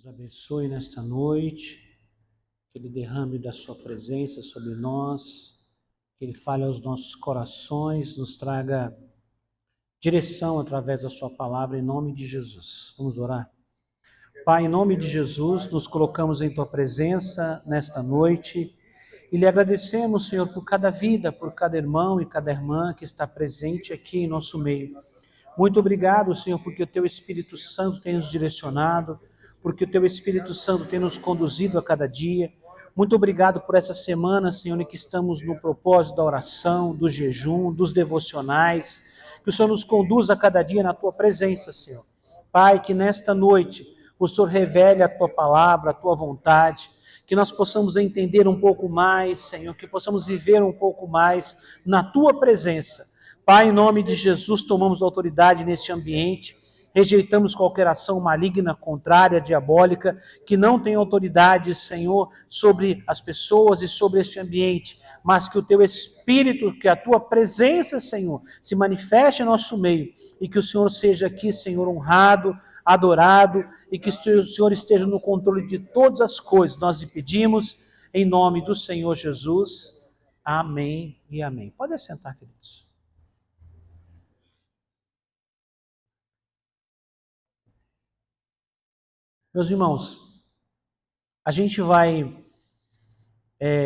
nos abençoe nesta noite, que Ele derrame da sua presença sobre nós, que Ele fale aos nossos corações, nos traga direção através da sua palavra, em nome de Jesus. Vamos orar? Pai, em nome de Jesus, nos colocamos em tua presença nesta noite e lhe agradecemos, Senhor, por cada vida, por cada irmão e cada irmã que está presente aqui em nosso meio. Muito obrigado, Senhor, porque o teu Espírito Santo tem nos direcionado, porque o teu Espírito Santo tem nos conduzido a cada dia. Muito obrigado por essa semana, Senhor, em que estamos no propósito da oração, do jejum, dos devocionais. Que o Senhor nos conduza a cada dia na tua presença, Senhor. Pai, que nesta noite o Senhor revele a tua palavra, a tua vontade, que nós possamos entender um pouco mais, Senhor, que possamos viver um pouco mais na tua presença. Pai, em nome de Jesus, tomamos autoridade neste ambiente, rejeitamos qualquer ação maligna, contrária, diabólica, que não tem autoridade, Senhor, sobre as pessoas e sobre este ambiente, mas que o teu Espírito, que a tua presença, Senhor, se manifeste em nosso meio e que o Senhor seja aqui, Senhor, honrado, adorado e que o Senhor esteja no controle de todas as coisas. Nós lhe pedimos em nome do Senhor Jesus. Amém e amém. Pode assentar, queridos. Meus irmãos, a gente vai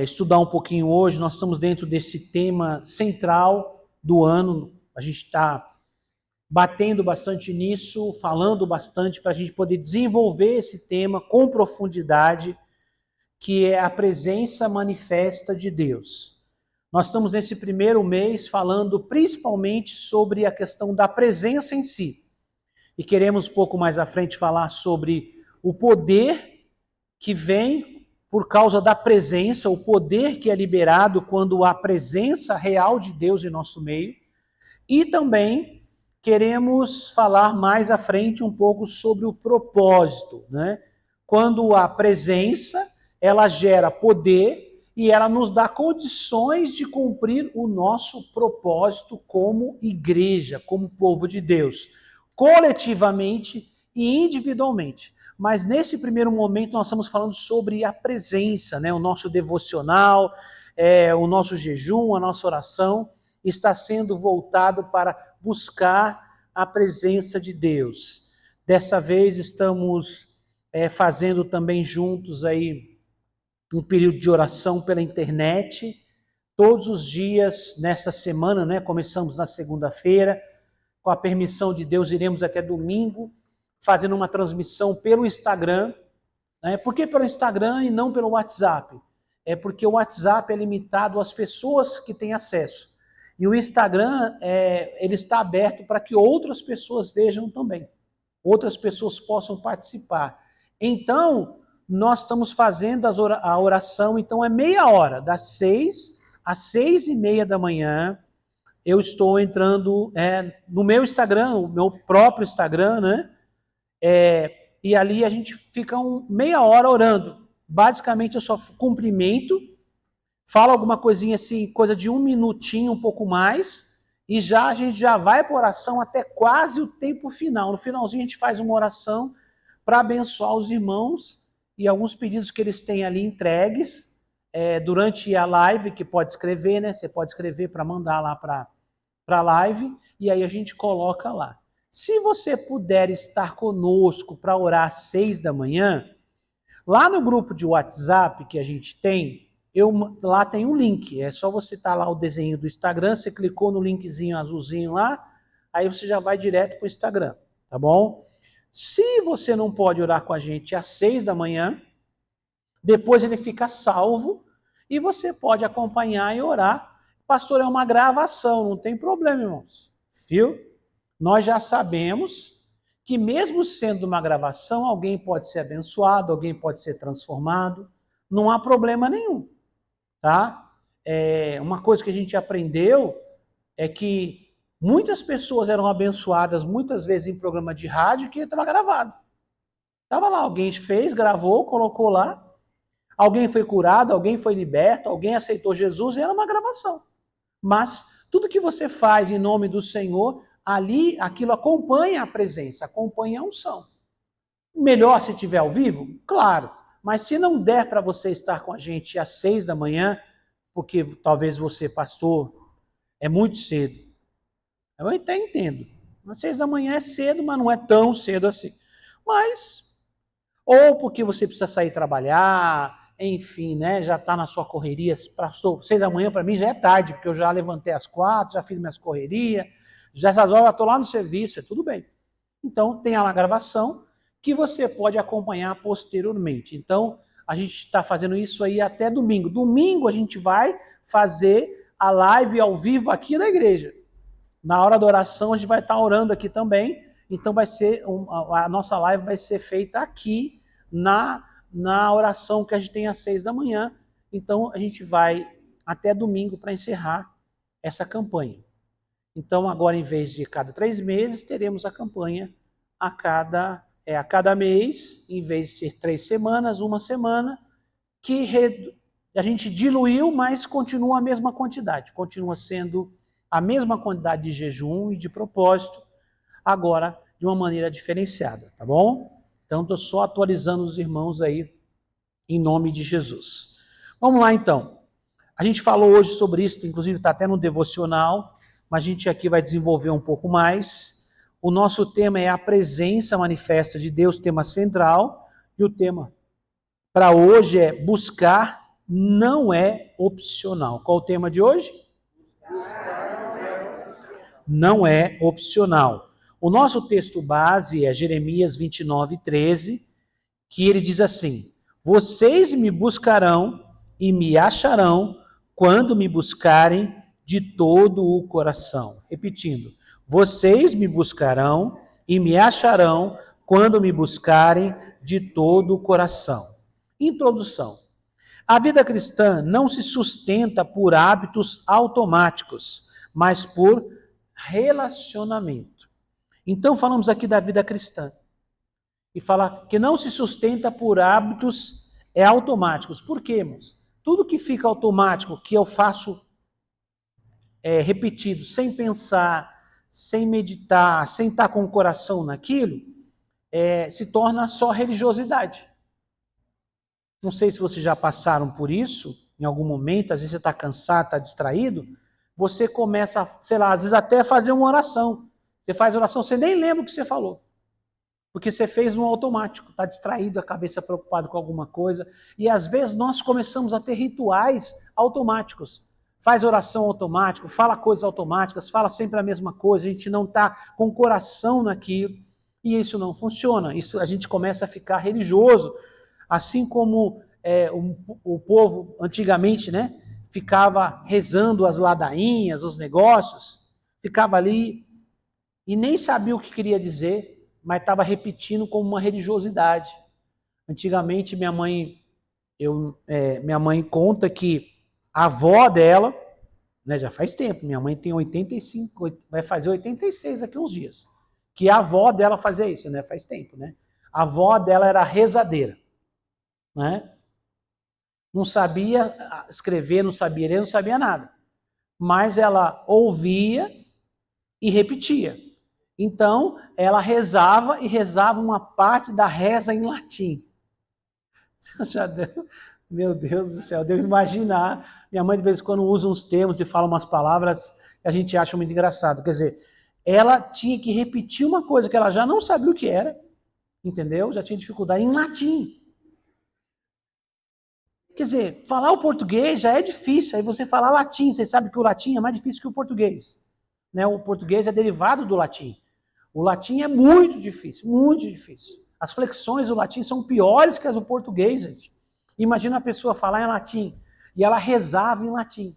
estudar um pouquinho hoje. Nós estamos dentro desse tema central do ano. A gente está batendo bastante nisso, falando bastante para a gente poder desenvolver esse tema com profundidade, que é a presença manifesta de Deus. Nós estamos nesse primeiro mês falando principalmente sobre a questão da presença em si. E queremos um pouco mais à frente falar sobre o poder que vem por causa da presença, o poder que é liberado quando há presença real de Deus em nosso meio. E também queremos falar mais à frente um pouco sobre o propósito, né? Quando a presença, ela gera poder e ela nos dá condições de cumprir o nosso propósito como igreja, como povo de Deus, coletivamente e individualmente. Mas nesse primeiro momento nós estamos falando sobre a presença, né? O nosso devocional, o nosso jejum, a nossa oração está sendo voltado para buscar a presença de Deus. Dessa vez estamos fazendo também juntos aí um período de oração pela internet, todos os dias nessa semana, né? Começamos na segunda-feira, com a permissão de Deus iremos até domingo, fazendo uma transmissão pelo Instagram. Né? Por que pelo Instagram e não pelo WhatsApp? É porque o WhatsApp é limitado às pessoas que têm acesso. E o Instagram, ele está aberto para que outras pessoas vejam também. Outras pessoas possam participar. Então, nós estamos fazendo a oração, então é meia hora, das 6 às 6:30 da manhã. Eu estou entrando no meu Instagram, o meu próprio Instagram, né? E ali a gente fica meia hora orando. Basicamente eu só cumprimento, falo alguma coisinha assim, coisa de 1 minutinho, um pouco mais, e a gente já vai para a oração até quase o tempo final. No finalzinho a gente faz uma oração para abençoar os irmãos e alguns pedidos que eles têm ali entregues durante a live, que pode escrever, né? Você pode escrever para mandar lá para a live, e aí a gente coloca lá. Se você puder estar conosco para orar às 6 da manhã, lá no grupo de WhatsApp que a gente tem, lá tem um link. É só você estar lá o desenho do Instagram, você clicou no linkzinho azulzinho lá, aí você já vai direto para o Instagram, tá bom? Se você não pode orar com a gente às 6 da manhã, depois ele fica salvo e você pode acompanhar e orar. Pastor, é uma gravação, não tem problema, irmãos. Viu? Nós já sabemos que mesmo sendo uma gravação, alguém pode ser abençoado, alguém pode ser transformado, não há problema nenhum, tá? Uma coisa que a gente aprendeu é que muitas pessoas eram abençoadas muitas vezes em programa de rádio que estava gravado. Estava lá, alguém fez, gravou, colocou lá, alguém foi curado, alguém foi liberto, alguém aceitou Jesus e era uma gravação. Mas tudo que você faz em nome do Senhor, ali, aquilo acompanha a presença, acompanha a unção. Melhor se tiver ao vivo? Claro. Mas se não der para você estar com a gente às 6 da manhã, porque talvez você, pastor, é muito cedo. Eu até entendo. Às 6 da manhã é cedo, mas não é tão cedo assim. Mas, ou porque você precisa sair trabalhar, enfim, né? Já está na sua correria. 6 da manhã para mim já é tarde, porque eu já levantei às 4, já fiz minhas correrias. Já essas horas eu estou lá no serviço, é tudo bem. Então, tem a gravação que você pode acompanhar posteriormente. Então, a gente está fazendo isso aí até domingo. Domingo a gente vai fazer a live ao vivo aqui na igreja. Na hora da oração a gente vai estar orando aqui também. Então vai ser a nossa live vai ser feita aqui na oração que a gente tem às 6 da manhã. Então a gente vai até domingo para encerrar essa campanha. Então agora, em vez de cada 3 meses, teremos a campanha a cada mês, em vez de ser 3 semanas, 1 semana, que a gente diluiu, mas continua a mesma quantidade. Continua sendo a mesma quantidade de jejum e de propósito, agora de uma maneira diferenciada, tá bom? Então estou só atualizando os irmãos aí, em nome de Jesus. Vamos lá então. A gente falou hoje sobre isso, inclusive está até no devocional, mas a gente aqui vai desenvolver um pouco mais. O nosso tema é a presença manifesta de Deus, tema central, e o tema para hoje é buscar não é opcional. Qual o tema de hoje? Não é opcional. O nosso texto base é Jeremias 29:13, que ele diz assim: vocês me buscarão e me acharão quando me buscarem de todo o coração. Repetindo, vocês me buscarão e me acharão quando me buscarem de todo o coração. Introdução. A vida cristã não se sustenta por hábitos automáticos, mas por relacionamento. Então falamos aqui da vida cristã. E fala que não se sustenta por hábitos automáticos. Por quê, irmãos? Tudo que fica automático, que eu faço repetido, sem pensar, sem meditar, sem estar com o coração naquilo, se torna só religiosidade. Não sei se vocês já passaram por isso, em algum momento, às vezes você está cansado, está distraído, você começa, sei lá, às vezes até a fazer uma oração. Você faz oração, você nem lembra o que você falou. Porque você fez no automático, está distraído, a cabeça preocupada com alguma coisa. E às vezes nós começamos a ter rituais automáticos. Faz oração automática, fala coisas automáticas, fala sempre a mesma coisa, a gente não está com o coração naquilo. E isso não funciona, isso a gente começa a ficar religioso. Assim como o povo antigamente, né, ficava rezando as ladainhas, os negócios, ficava ali e nem sabia o que queria dizer, mas estava repetindo como uma religiosidade. Antigamente, minha mãe conta que a avó dela, né, já faz tempo, minha mãe tem 85, vai fazer 86 aqui uns dias, que a avó dela fazia isso, né, faz tempo, né? A avó dela era rezadeira, né? Não sabia escrever, não sabia ler, não sabia nada. Mas ela ouvia e repetia. Então, ela rezava e rezava uma parte da reza em latim. Já deu, meu Deus do céu, deu imaginar. Minha mãe de vez em quando usa uns termos e fala umas palavras que a gente acha muito engraçado. Quer dizer, ela tinha que repetir uma coisa que ela já não sabia o que era, entendeu? Já tinha dificuldade em latim. Quer dizer, falar o português já é difícil, aí você falar latim, você sabe que o latim é mais difícil que o português. Né? O português é derivado do latim. O latim é muito difícil, muito difícil. As flexões do latim são piores que as do português, gente. Imagina a pessoa falar em latim e ela rezava em latim.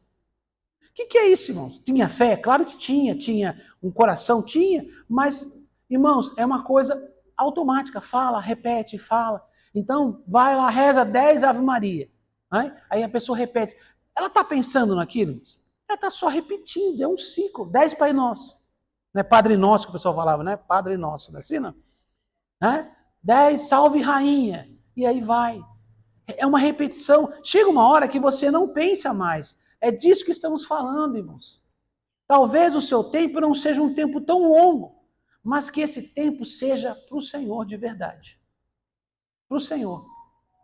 O que é isso, irmãos? Tinha fé? Claro que tinha um coração, tinha, mas, irmãos, é uma coisa automática, fala, repete, fala. Então, vai lá, reza 10 Ave Maria. Né? Aí a pessoa repete. Ela está pensando naquilo? Ela está só repetindo, é um ciclo. 10 Pai Nosso. Não é Padre Nosso que o pessoal falava, né? Padre Nosso, não é assim, não? Né? 10 Salve Rainha. E aí vai. É uma repetição. Chega uma hora que você não pensa mais. É disso que estamos falando, irmãos. Talvez o seu tempo não seja um tempo tão longo, mas que esse tempo seja para o Senhor de verdade. para o Senhor,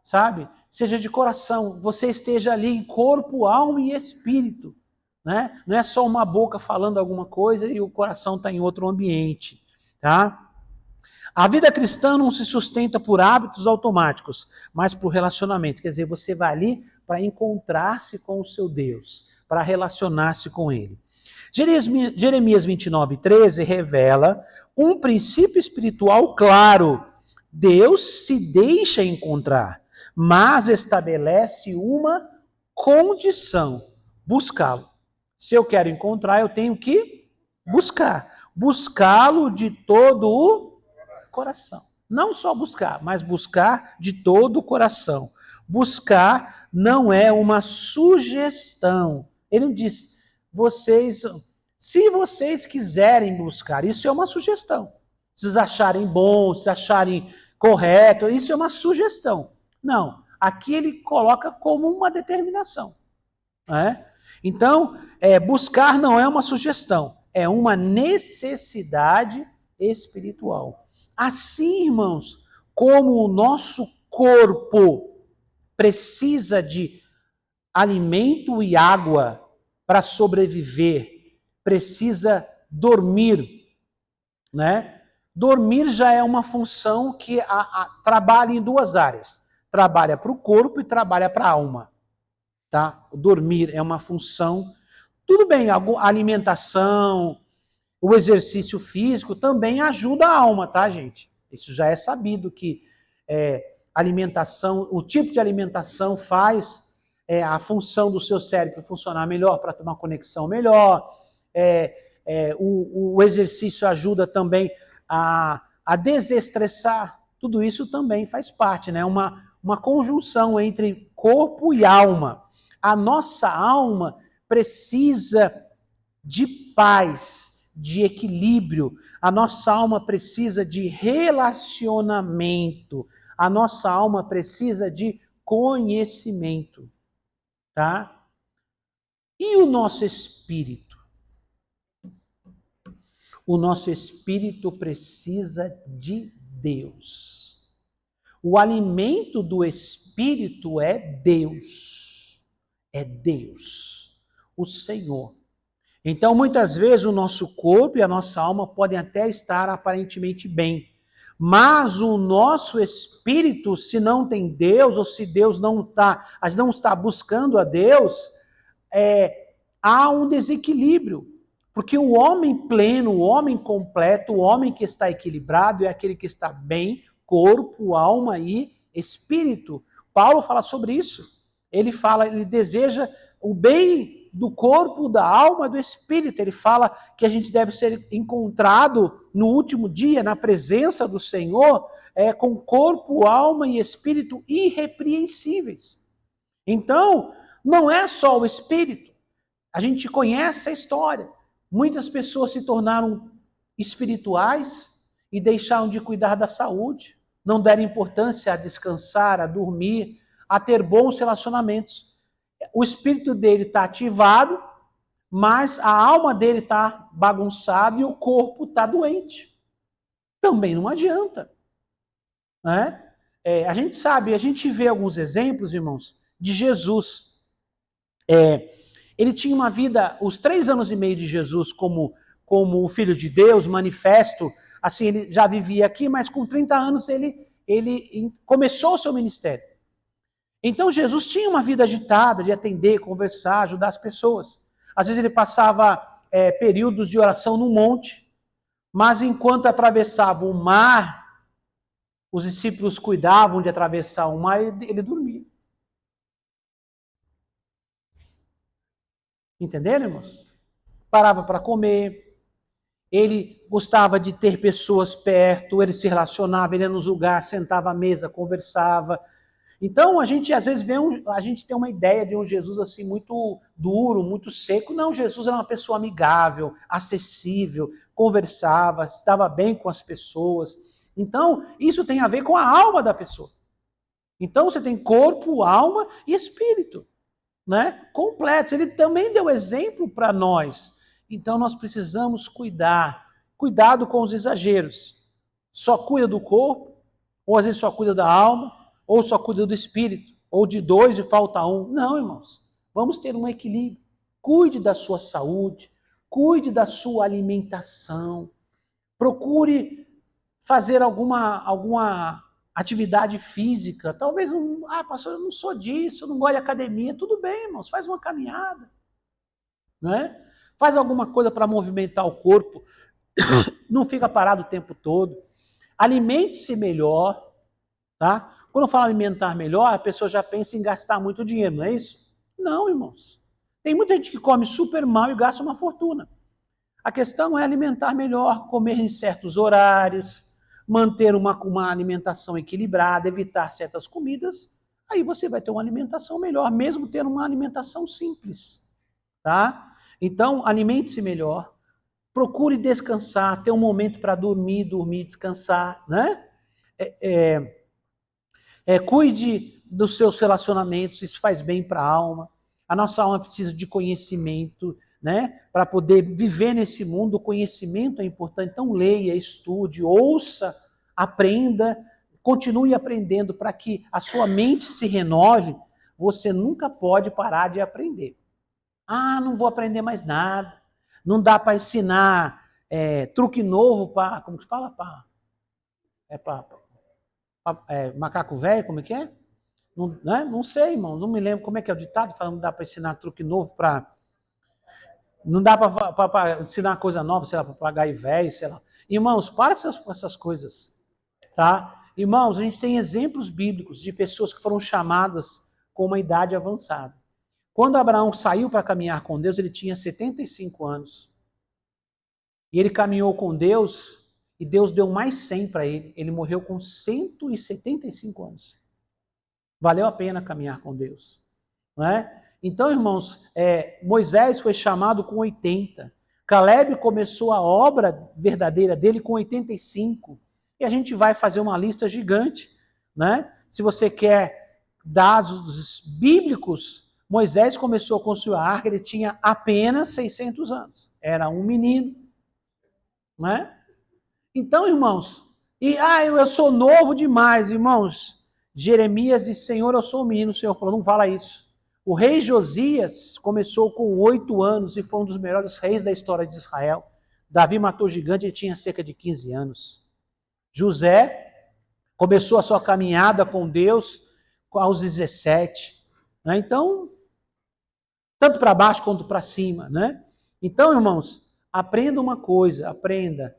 sabe? Seja de coração, você esteja ali em corpo, alma e espírito, né? Não é só uma boca falando alguma coisa e o coração está em outro ambiente, tá? A vida cristã não se sustenta por hábitos automáticos, mas por relacionamento. Quer dizer, você vai ali para encontrar-se com o seu Deus, para relacionar-se com Ele. Jeremias 29:13 revela um princípio espiritual claro. Deus se deixa encontrar, mas estabelece uma condição: buscá-lo. Se eu quero encontrar, eu tenho que buscar. Buscá-lo de todo o coração. Não só buscar, mas buscar de todo o coração. Buscar não é uma sugestão. Ele não diz, se vocês quiserem buscar, isso é uma sugestão. Se vocês acharem bom, se acharem correto, isso é uma sugestão. Não, aqui ele coloca como uma determinação. Né? Então, buscar não é uma sugestão, é uma necessidade espiritual. Assim, irmãos, como o nosso corpo precisa de alimento e água para sobreviver, precisa dormir, né? Dormir já é uma função que trabalha em duas áreas. Trabalha para o corpo e trabalha para a alma. Tá? Dormir é uma função. Tudo bem, a alimentação, o exercício físico também ajuda a alma, tá, gente? Isso já é sabido que alimentação, o tipo de alimentação faz a função do seu cérebro funcionar melhor, para ter uma conexão melhor. O exercício ajuda também a desestressar. Tudo isso também faz parte, né? Uma conjunção entre corpo e alma. A nossa alma precisa de paz, de equilíbrio. A nossa alma precisa de relacionamento. A nossa alma precisa de conhecimento, tá? E o nosso espírito? O nosso espírito precisa de Deus. O alimento do espírito é Deus. É Deus, o Senhor. Então, muitas vezes, o nosso corpo e a nossa alma podem até estar aparentemente bem, mas o nosso espírito, se não tem Deus, ou se Deus não está buscando a Deus, há um desequilíbrio. Porque o homem pleno, o homem completo, o homem que está equilibrado é aquele que está bem, corpo, alma e espírito. Paulo fala sobre isso. Ele deseja o bem do corpo, da alma e do espírito. Ele fala que a gente deve ser encontrado no último dia, na presença do Senhor, com corpo, alma e espírito irrepreensíveis. Então, não é só o espírito. A gente conhece a história. Muitas pessoas se tornaram espirituais e deixaram de cuidar da saúde, não deram importância a descansar, a dormir, a ter bons relacionamentos. O espírito dele está ativado, mas a alma dele está bagunçada e o corpo está doente. Também não adianta. Né? A gente sabe, a gente vê alguns exemplos, irmãos, de Jesus. Ele tinha uma vida, os 3 anos e meio de Jesus como o Filho de Deus, manifesto, assim, ele já vivia aqui, mas com 30 anos ele começou o seu ministério. Então Jesus tinha uma vida agitada de atender, conversar, ajudar as pessoas. Às vezes ele passava períodos de oração no monte, mas enquanto atravessava o mar, os discípulos cuidavam de atravessar o mar e ele dormia. Entenderam, irmãos? Parava para comer, ele gostava de ter pessoas perto, ele se relacionava, ele ia nos lugares, sentava à mesa, conversava. Então, a gente às vezes a gente tem uma ideia de um Jesus assim muito duro, muito seco. Não, Jesus era uma pessoa amigável, acessível, conversava, estava bem com as pessoas. Então, isso tem a ver com a alma da pessoa. Então, você tem corpo, alma e espírito, né? Completos. Ele também deu exemplo para nós. Então, nós precisamos cuidado com os exageros. Só cuida do corpo, Ou às vezes só cuida da alma, ou só cuida do espírito, ou de dois e falta um. Não, irmãos. Vamos ter um equilíbrio. Cuide da sua saúde, cuide da sua alimentação. Procure fazer alguma atividade física. Talvez, pastor, eu não sou disso, eu não gosto de academia. Tudo bem, irmãos, faz uma caminhada. Né? Faz alguma coisa para movimentar o corpo. Não fica parado o tempo todo. Alimente-se melhor. Tá? Quando eu falo alimentar melhor, a pessoa já pensa em gastar muito dinheiro, não é isso? Não, irmãos. Tem muita gente que come super mal e gasta uma fortuna. A questão é alimentar melhor, comer em certos horários, manter uma alimentação equilibrada, evitar certas comidas. Aí você vai ter uma alimentação melhor, mesmo tendo uma alimentação simples. Tá? Então, alimente-se melhor. Procure descansar, ter um momento para dormir, descansar, né? Cuide dos seus relacionamentos, isso faz bem para a alma. A nossa alma precisa de conhecimento, né? Para poder viver nesse mundo, o conhecimento é importante. Então leia, estude, ouça, aprenda, continue aprendendo para que a sua mente se renove. Você nunca pode parar de aprender. Não vou aprender mais nada. Não dá para ensinar truque novo para, como que fala? Macaco velho, como é que é? Não, né? Não sei, irmão, não me lembro como é que é o ditado, falando que dá para ensinar truque novo para... Não dá para ensinar coisa nova, sei lá, para papagaio velho, sei lá. Irmãos, para com essas coisas, tá? Irmãos, a gente tem exemplos bíblicos de pessoas que foram chamadas com uma idade avançada. Quando Abraão saiu para caminhar com Deus, ele tinha 75 anos. E ele caminhou com Deus, e Deus deu mais 100 para ele. Ele morreu com 175 anos. Valeu a pena caminhar com Deus. Não é? Então, irmãos, Moisés foi chamado com 80. Caleb começou a obra verdadeira dele com 85. E a gente vai fazer uma lista gigante. Né? Se você quer dados bíblicos, Moisés começou a construir a arca, ele tinha apenas 600 anos. Era um menino. Né? Então, irmãos, eu sou novo demais, irmãos. Jeremias disse, Senhor, eu sou um menino. O Senhor falou, não fala isso. O rei Josias começou com 8 anos e foi um dos melhores reis da história de Israel. Davi matou gigante, ele tinha cerca de 15 anos. José começou a sua caminhada com Deus aos 17. Né? Então, tanto para baixo quanto para cima. Né? Então, irmãos, aprenda uma coisa, aprenda.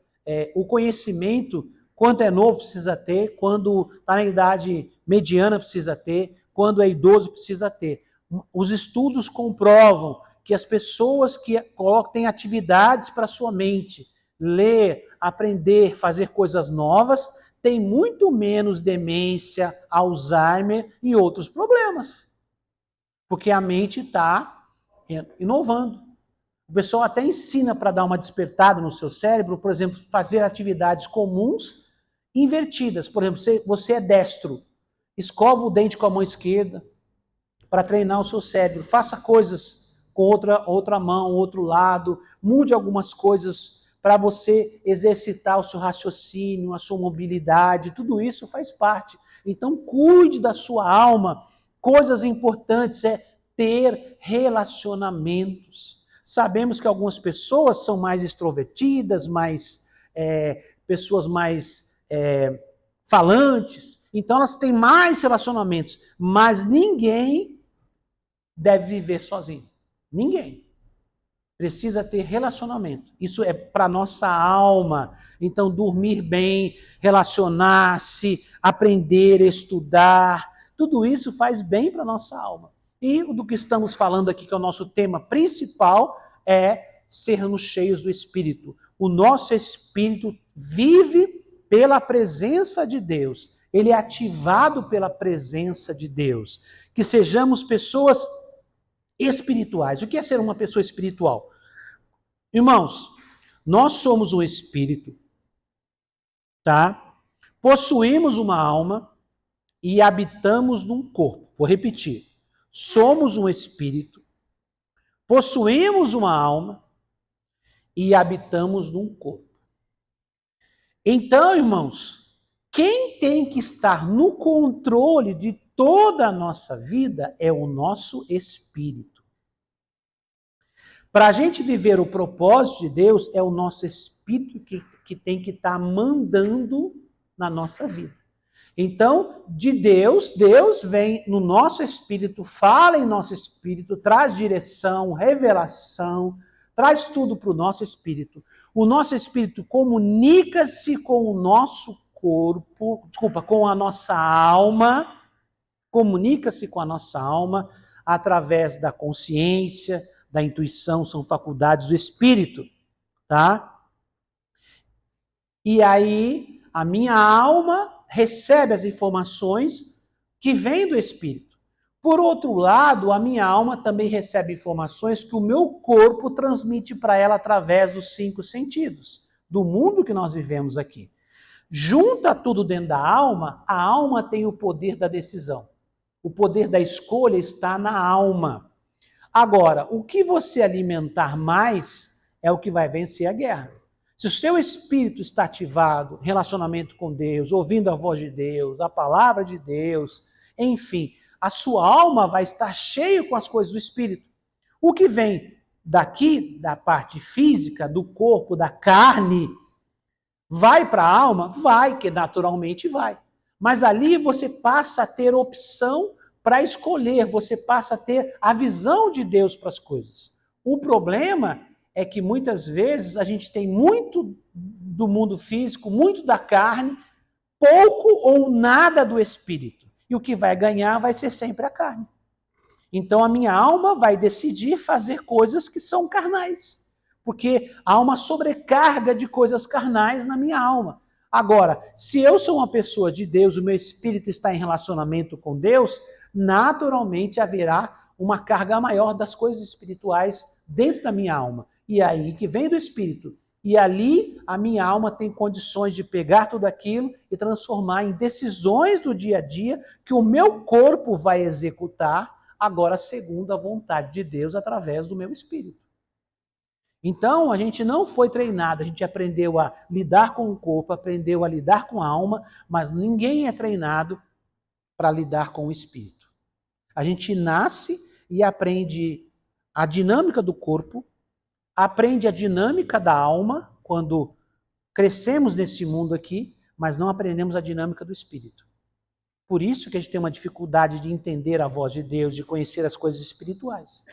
O conhecimento, quando é novo, precisa ter, quando está na idade mediana, precisa ter, quando é idoso, precisa ter. Os estudos comprovam que as pessoas que têm atividades para sua mente, ler, aprender, fazer coisas novas, têm muito menos demência, Alzheimer e outros problemas. Porque a mente está inovando. O pessoal até ensina para dar uma despertada no seu cérebro, por exemplo, fazer atividades comuns invertidas. Por exemplo, você é destro, escova o dente com a mão esquerda para treinar o seu cérebro. Faça coisas com outra mão, outro lado, mude algumas coisas para você exercitar o seu raciocínio, a sua mobilidade, tudo isso faz parte. Então, cuide da sua alma. Coisas importantes é ter relacionamentos. Sabemos que algumas pessoas são mais extrovertidas, pessoas mais falantes, então elas têm mais relacionamentos, mas ninguém deve viver sozinho. Ninguém. Precisa ter relacionamento. Isso é para nossa alma. Então, dormir bem, relacionar-se, aprender, estudar, tudo isso faz bem para nossa alma. E do que estamos falando aqui, que é o nosso tema principal, é sermos cheios do Espírito. O nosso Espírito vive pela presença de Deus. Ele é ativado pela presença de Deus. Que sejamos pessoas espirituais. O que é ser uma pessoa espiritual? Irmãos, nós somos um espírito, tá? Possuímos uma alma e habitamos num corpo. Vou repetir. Somos um espírito, possuímos uma alma e habitamos num corpo. Então, irmãos, Quem tem que estar no controle de toda a nossa vida é o nosso espírito. Para a gente viver o propósito de Deus, é o nosso espírito que tem que estar mandando na nossa vida. Então, de Deus vem no nosso espírito, fala em nosso espírito, traz direção, revelação, traz tudo para o nosso espírito. O nosso espírito comunica-se com o nosso corpo, com a nossa alma, comunica-se com a nossa alma através da consciência, da intuição, são faculdades do espírito, tá? E aí, a minha alma recebe as informações que vêm do espírito. Por outro lado, a minha alma também recebe informações que o meu corpo transmite para ela através dos 5 sentidos, do mundo que nós vivemos aqui. Junta tudo dentro da alma, a alma tem o poder da decisão. O poder da escolha está na alma. Agora, o que você alimentar mais é o que vai vencer a guerra. Se o seu espírito está ativado, relacionamento com Deus, ouvindo a voz de Deus, a palavra de Deus, enfim, a sua alma vai estar cheia com as coisas do espírito. O que vem daqui, da parte física, do corpo, da carne, vai para a alma? Vai, que naturalmente vai. Mas ali você passa a ter opção para escolher, você passa a ter a visão de Deus para as coisas. O problema é que muitas vezes a gente tem muito do mundo físico, muito da carne, pouco ou nada do espírito. E o que vai ganhar vai ser sempre a carne. Então a minha alma vai decidir fazer coisas que são carnais, porque há uma sobrecarga de coisas carnais na minha alma. Agora, se eu sou uma pessoa de Deus, o meu espírito está em relacionamento com Deus, naturalmente haverá uma carga maior das coisas espirituais dentro da minha alma. E aí que vem do espírito. E ali a minha alma tem condições de pegar tudo aquilo e transformar em decisões do dia a dia que o meu corpo vai executar, agora segundo a vontade de Deus através do meu espírito. Então, a gente não foi treinado, a gente aprendeu a lidar com o corpo, aprendeu a lidar com a alma, mas ninguém é treinado para lidar com o espírito. A gente nasce e aprende a dinâmica do corpo, aprende a dinâmica da alma quando crescemos nesse mundo aqui, mas não aprendemos a dinâmica do espírito. Por isso que a gente tem uma dificuldade de entender a voz de Deus, de conhecer as coisas espirituais.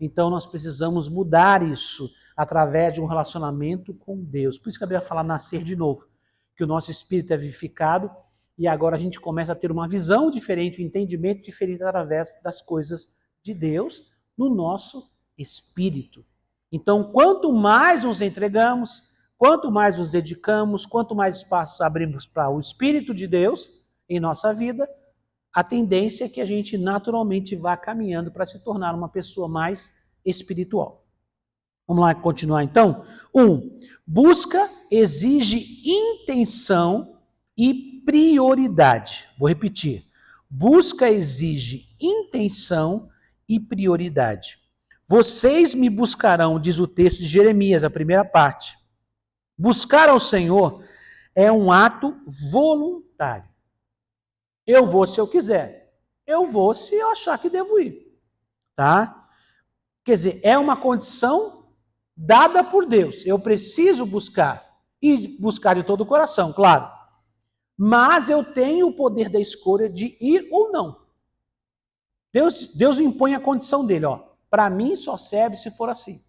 Então nós precisamos mudar isso através de um relacionamento com Deus. Por isso que a Bíblia fala nascer de novo, que o nosso espírito é vivificado e agora a gente começa a ter uma visão diferente, um entendimento diferente através das coisas de Deus no nosso espírito. Então, quanto mais nos entregamos, quanto mais nos dedicamos, quanto mais espaço abrimos para o Espírito de Deus em nossa vida, a tendência é que a gente naturalmente vá caminhando para se tornar uma pessoa mais espiritual. Vamos lá continuar então? 1. Busca exige intenção e prioridade. Vou repetir. Busca exige intenção e prioridade. Vocês me buscarão, diz o texto de Jeremias, a primeira parte. Buscar ao Senhor é um ato voluntário. Eu vou se eu quiser. Eu vou se eu achar que devo ir. Tá? Quer dizer, é uma condição dada por Deus. Eu preciso buscar. E buscar de todo o coração, claro. Mas eu tenho o poder da escolha de ir ou não. Deus impõe a condição dele, ó. Para mim só serve se for assim.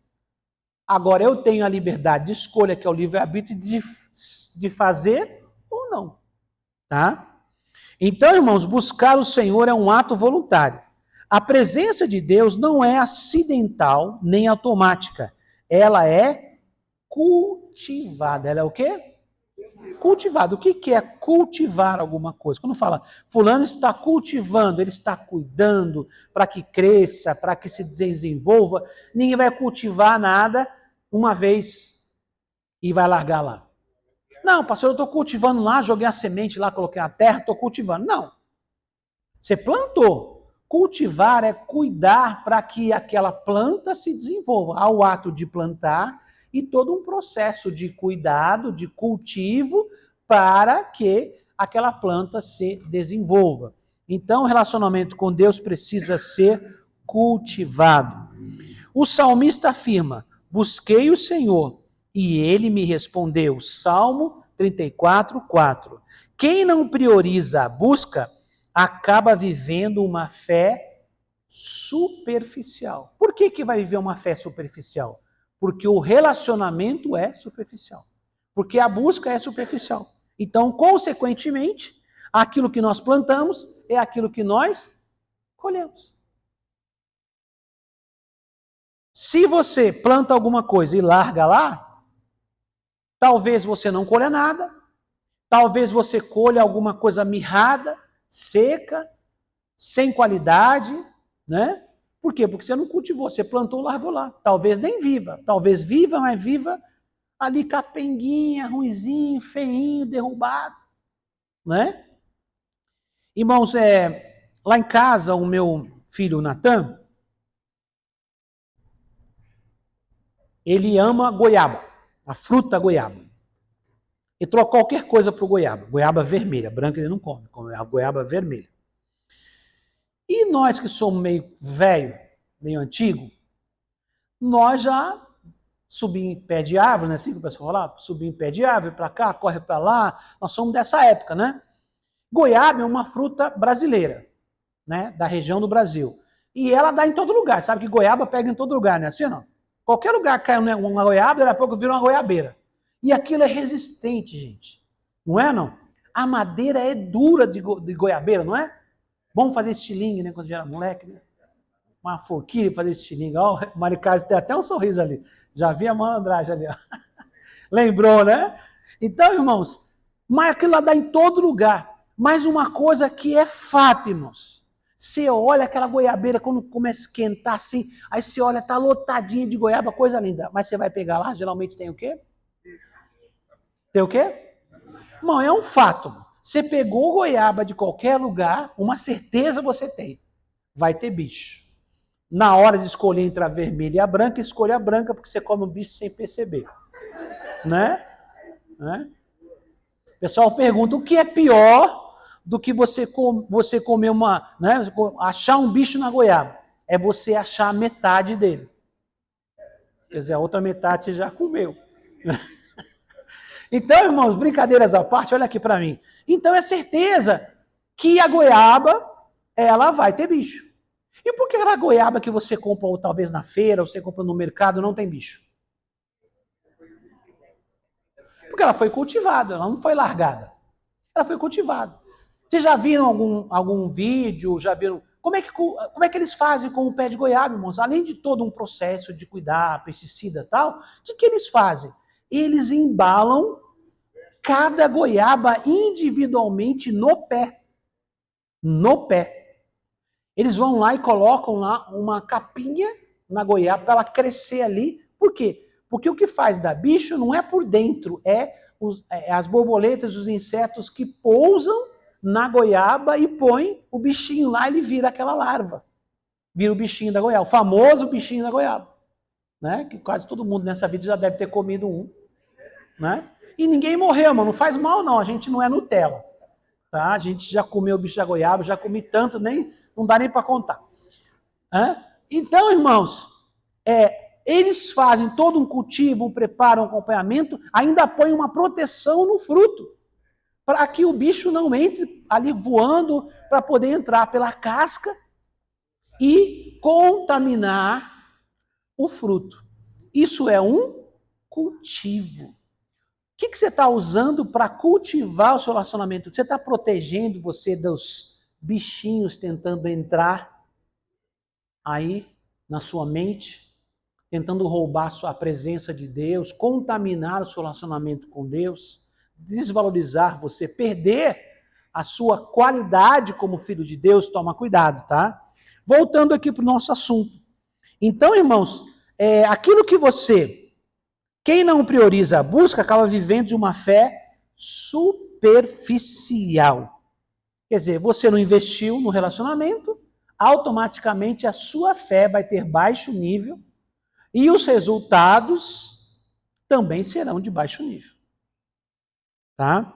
Agora eu tenho a liberdade de escolha, que é o livre-arbítrio, de fazer ou não. Tá? Então, irmãos, buscar o Senhor é um ato voluntário. A presença de Deus não é acidental nem automática. Ela é cultivada. Ela é o quê? Cultivada. O que é cultivar alguma coisa? Quando fala, fulano está cultivando, ele está cuidando para que cresça, para que se desenvolva. Ninguém vai cultivar nada uma vez e vai largar lá. Não, pastor, eu estou cultivando lá, joguei a semente lá, coloquei a terra, estou cultivando. Não. Você plantou. Cultivar é cuidar para que aquela planta se desenvolva. Há o ato de plantar e todo um processo de cuidado, de cultivo, para que aquela planta se desenvolva. Então, o relacionamento com Deus precisa ser cultivado. O salmista afirma: busquei o Senhor e ele me respondeu. Salmo 34, 4. Quem não prioriza a busca acaba vivendo uma fé superficial. Por que vai viver uma fé superficial? Porque o relacionamento é superficial. Porque a busca é superficial. Então, consequentemente, aquilo que nós plantamos é aquilo que nós colhemos. Se você planta alguma coisa e larga lá, talvez você não colha nada, talvez você colha alguma coisa mirrada, seca, sem qualidade, né? Por quê? Porque você não cultivou, você plantou, largou lá. Talvez nem viva, talvez viva, mas viva ali capenguinha, ruinzinho, feinho, derrubado, né? Irmãos, lá em casa, o meu filho Natan, ele ama goiaba, a fruta goiaba. Ele troca qualquer coisa pro goiaba. Goiaba vermelha, branca ele não come, come a goiaba vermelha. E nós que somos meio velho, meio antigo, nós já subimos em pé de árvore, né? Assim que o pessoal fala, subir em pé de árvore, para cá, corre para lá. Nós somos dessa época, né? Goiaba é uma fruta brasileira, né? Da região do Brasil. E ela dá em todo lugar. Sabe que goiaba pega em todo lugar, não é assim, não? Qualquer lugar que cai uma goiaba, daqui a pouco vira uma goiabeira. E aquilo é resistente, gente. Não é, não? A madeira é dura de goiabeira, não é? Vamos fazer estilingue, né? Quando você era moleque, né? Uma forquilha fazer estilingue. Ó, o Maricárdio tem até um sorriso ali. Já vi a malandragem ali, ó. Lembrou, né? Então, irmãos, mas aquilo lá dá em todo lugar. Mas uma coisa que é fato, irmãos. Você olha aquela goiabeira quando começa a esquentar assim, aí você olha, tá lotadinha de goiaba, coisa linda. Mas você vai pegar lá, geralmente tem o quê? Tem o quê? Irmão, é um fato. Você pegou goiaba de qualquer lugar, uma certeza você tem. Vai ter bicho. Na hora de escolher entre a vermelha e a branca, escolha a branca, porque você come o bicho sem perceber. Né? O pessoal pergunta, o que é pior do que você comer uma... Né? Achar um bicho na goiaba? É você achar metade dele. Quer dizer, a outra metade você já comeu. Então, irmãos, brincadeiras à parte, olha aqui para mim. Então é certeza que a goiaba, ela vai ter bicho. E por que a goiaba que você compra, ou talvez na feira, ou você compra no mercado, não tem bicho? Porque ela foi cultivada, ela não foi largada. Ela foi cultivada. Vocês já viram algum vídeo, já viram... Como é que eles fazem com o pé de goiaba, irmãos? Além de todo um processo de cuidar, pesticida e tal, o que eles fazem? Eles embalam cada goiaba individualmente no pé. No pé. Eles vão lá e colocam lá uma capinha na goiaba para ela crescer ali. Por quê? Porque o que faz dar bicho não é por dentro, é as borboletas, os insetos que pousam na goiaba e põem o bichinho lá, ele vira aquela larva. Vira o bichinho da goiaba, o famoso bichinho da goiaba. Né? Que quase todo mundo nessa vida já deve ter comido um. Né? E ninguém morreu, mano. Não faz mal, não. A gente não é Nutella. Tá? A gente já comeu bicho da goiaba, já comi tanto, não dá nem para contar. Então, irmãos, eles fazem todo um cultivo, um preparo, um acompanhamento, ainda põem uma proteção no fruto, para que o bicho não entre ali voando, para poder entrar pela casca e contaminar o fruto. Isso é um cultivo. O que você está usando para cultivar o seu relacionamento? Você está protegendo você dos bichinhos tentando entrar aí na sua mente, tentando roubar a presença de Deus, contaminar o seu relacionamento com Deus, desvalorizar você, perder a sua qualidade como filho de Deus? Toma cuidado, tá? Voltando aqui para o nosso assunto. Então, irmãos, aquilo que quem não prioriza a busca acaba vivendo de uma fé superficial. Quer dizer, você não investiu no relacionamento, automaticamente a sua fé vai ter baixo nível e os resultados também serão de baixo nível. Tá?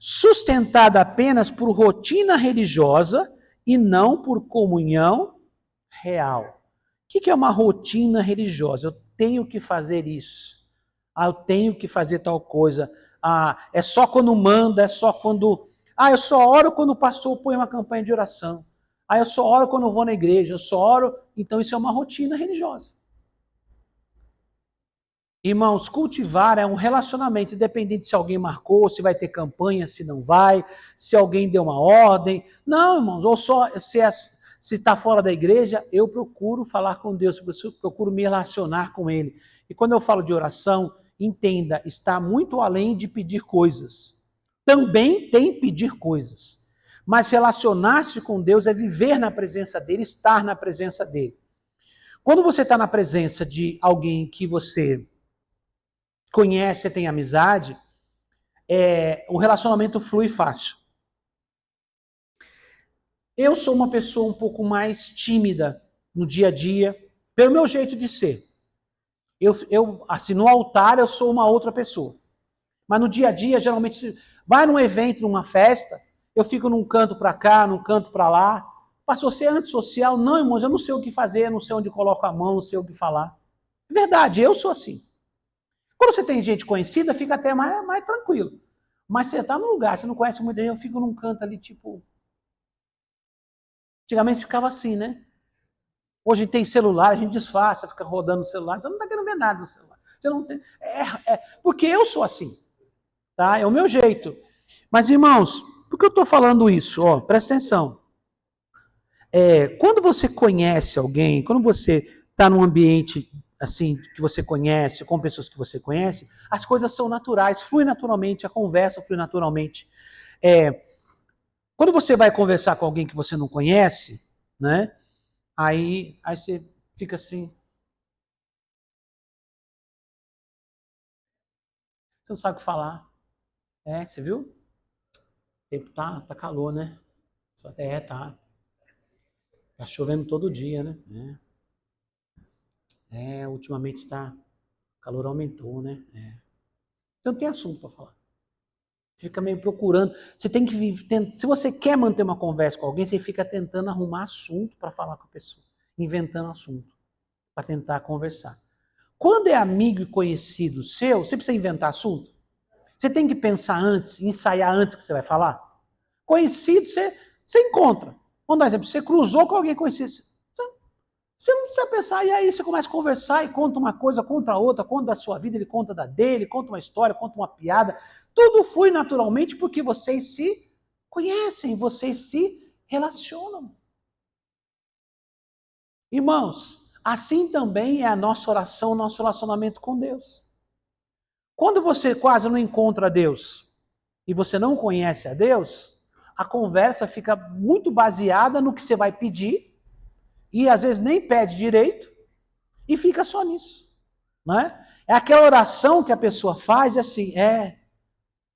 sustentada apenas por rotina religiosa e não por comunhão real. O que é uma rotina religiosa? Eu tenho que fazer isso. Ah, eu tenho que fazer tal coisa. Ah, é só quando manda, é só quando... Ah, eu só oro quando o pastor põe uma campanha de oração. Ah, eu só oro quando eu vou na igreja, eu só oro... Então isso é uma rotina religiosa. Irmãos, cultivar é um relacionamento, independente se alguém marcou, se vai ter campanha, se não vai, se alguém deu uma ordem. Não, irmãos, ou só se está fora da igreja, eu procuro falar com Deus, procuro me relacionar com Ele. E quando eu falo de oração, entenda, está muito além de pedir coisas. Também tem pedir coisas. Mas relacionar-se com Deus é viver na presença dEle, estar na presença dEle. Quando você está na presença de alguém que você conhece, tem amizade, o relacionamento flui fácil. Eu sou uma pessoa um pouco mais tímida no dia a dia, pelo meu jeito de ser. Assim, no altar eu sou uma outra pessoa. Mas no dia a dia, geralmente, vai num evento, numa festa, eu fico num canto para cá, num canto para lá. Pastor, você é antissocial? Não, irmãos, eu não sei o que fazer, não sei onde coloco a mão, não sei o que falar. É verdade, eu sou assim. Quando você tem gente conhecida, fica até mais tranquilo. Mas você está num lugar, você não conhece muita gente, eu fico num canto ali, tipo... Antigamente ficava assim, né? Hoje tem celular, a gente disfarça, fica rodando o celular, você não está querendo ver nada no celular. Você não tem... Porque eu sou assim, tá? É o meu jeito. Mas, irmãos, por que eu estou falando isso? Ó, presta atenção. Quando você conhece alguém, quando você está num ambiente assim, que você conhece, com pessoas que você conhece, as coisas são naturais, flui naturalmente, a conversa flui naturalmente. Quando você vai conversar com alguém que você não conhece, né? Aí você fica assim. Você não sabe o que falar. Você viu? O tempo tá calor, né? Tá. Tá chovendo todo dia, né? Ultimamente está. O calor aumentou, né? Você não tem assunto para falar. Você fica meio procurando. Você tem que se você quer manter uma conversa com alguém, você fica tentando arrumar assunto para falar com a pessoa, inventando assunto para tentar conversar. Quando é amigo e conhecido seu, você precisa inventar assunto. Você tem que pensar antes, ensaiar antes que você vai falar. Conhecido, você encontra. Vamos dar um exemplo. Você cruzou com alguém conhecido. Você não precisa pensar, e aí você começa a conversar e conta uma coisa, conta outra, conta da sua vida, ele conta da dele, conta uma história, conta uma piada. Tudo flui naturalmente porque vocês se conhecem, vocês se relacionam. Irmãos, assim também é a nossa oração, o nosso relacionamento com Deus. Quando você quase não encontra Deus e você não conhece a Deus, a conversa fica muito baseada no que você vai pedir e às vezes nem pede direito e fica só nisso. Né? É aquela oração que a pessoa faz assim,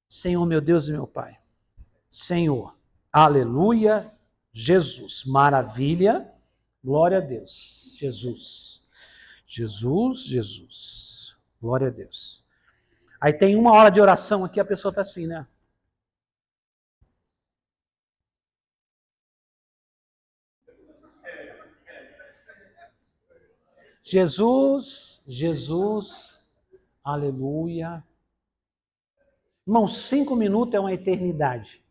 Senhor meu Deus e meu Pai, Senhor, aleluia, Jesus, maravilha, glória a Deus, Jesus, Jesus, Jesus, glória a Deus. Aí tem uma hora de oração aqui, a pessoa está assim, né? Jesus, Jesus, aleluia. Irmão, 5 minutos é uma eternidade.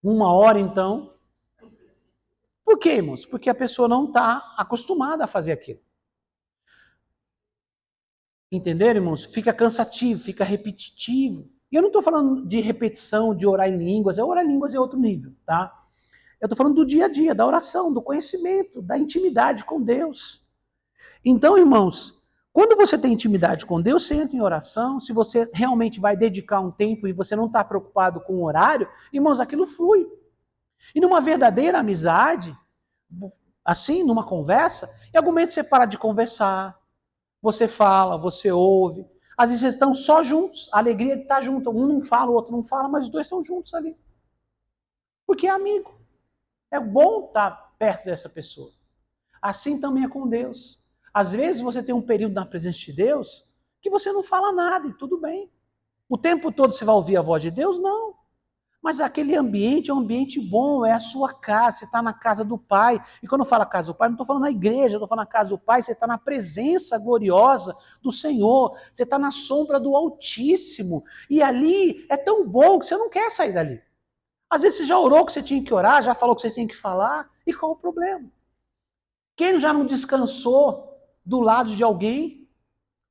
1 hora, então. Por quê, irmãos? Porque a pessoa não está acostumada a fazer aquilo. Entenderam, irmãos? Fica cansativo, fica repetitivo. E eu não estou falando de repetição, de orar em línguas. Orar em línguas é outro nível, tá? Eu estou falando do dia a dia, da oração, do conhecimento, da intimidade com Deus. Então, irmãos, quando você tem intimidade com Deus, você entra em oração, se você realmente vai dedicar um tempo e você não está preocupado com o horário, irmãos, aquilo flui. E numa verdadeira amizade, assim, numa conversa, em algum momento você para de conversar, você fala, você ouve. Às vezes vocês estão só juntos, a alegria de estar junto. Um não fala, o outro não fala, mas os dois estão juntos ali. Porque é amigo. É bom estar perto dessa pessoa. Assim também é com Deus. Às vezes você tem um período na presença de Deus que você não fala nada e tudo bem. O tempo todo você vai ouvir a voz de Deus? Não. Mas aquele ambiente é um ambiente bom, é a sua casa, você está na casa do Pai. E quando eu falo casa do Pai, não estou falando na igreja, eu estou falando na casa do Pai, você está na presença gloriosa do Senhor, você está na sombra do Altíssimo. E ali é tão bom que você não quer sair dali. Às vezes você já orou que você tinha que orar, já falou que você tinha que falar, e qual o problema? Quem já não descansou do lado de alguém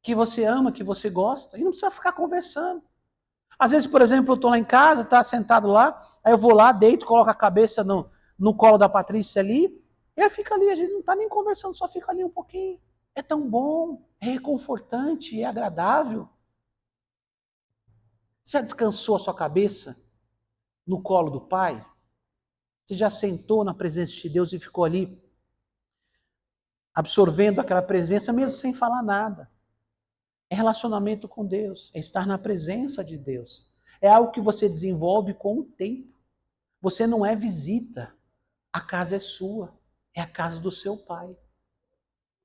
que você ama, que você gosta, e não precisa ficar conversando. Às vezes, por exemplo, eu estou lá em casa, está sentado lá, aí eu vou lá, deito, coloco a cabeça no colo da Patrícia ali, e aí fica ali, a gente não está nem conversando, só fica ali um pouquinho. É tão bom, é reconfortante, é agradável. Você já descansou a sua cabeça no colo do Pai? Você já sentou na presença de Deus e ficou ali absorvendo aquela presença mesmo sem falar nada? É relacionamento com Deus, é estar na presença de Deus. É algo que você desenvolve com o tempo. Você não é visita, a casa é sua, é a casa do seu Pai.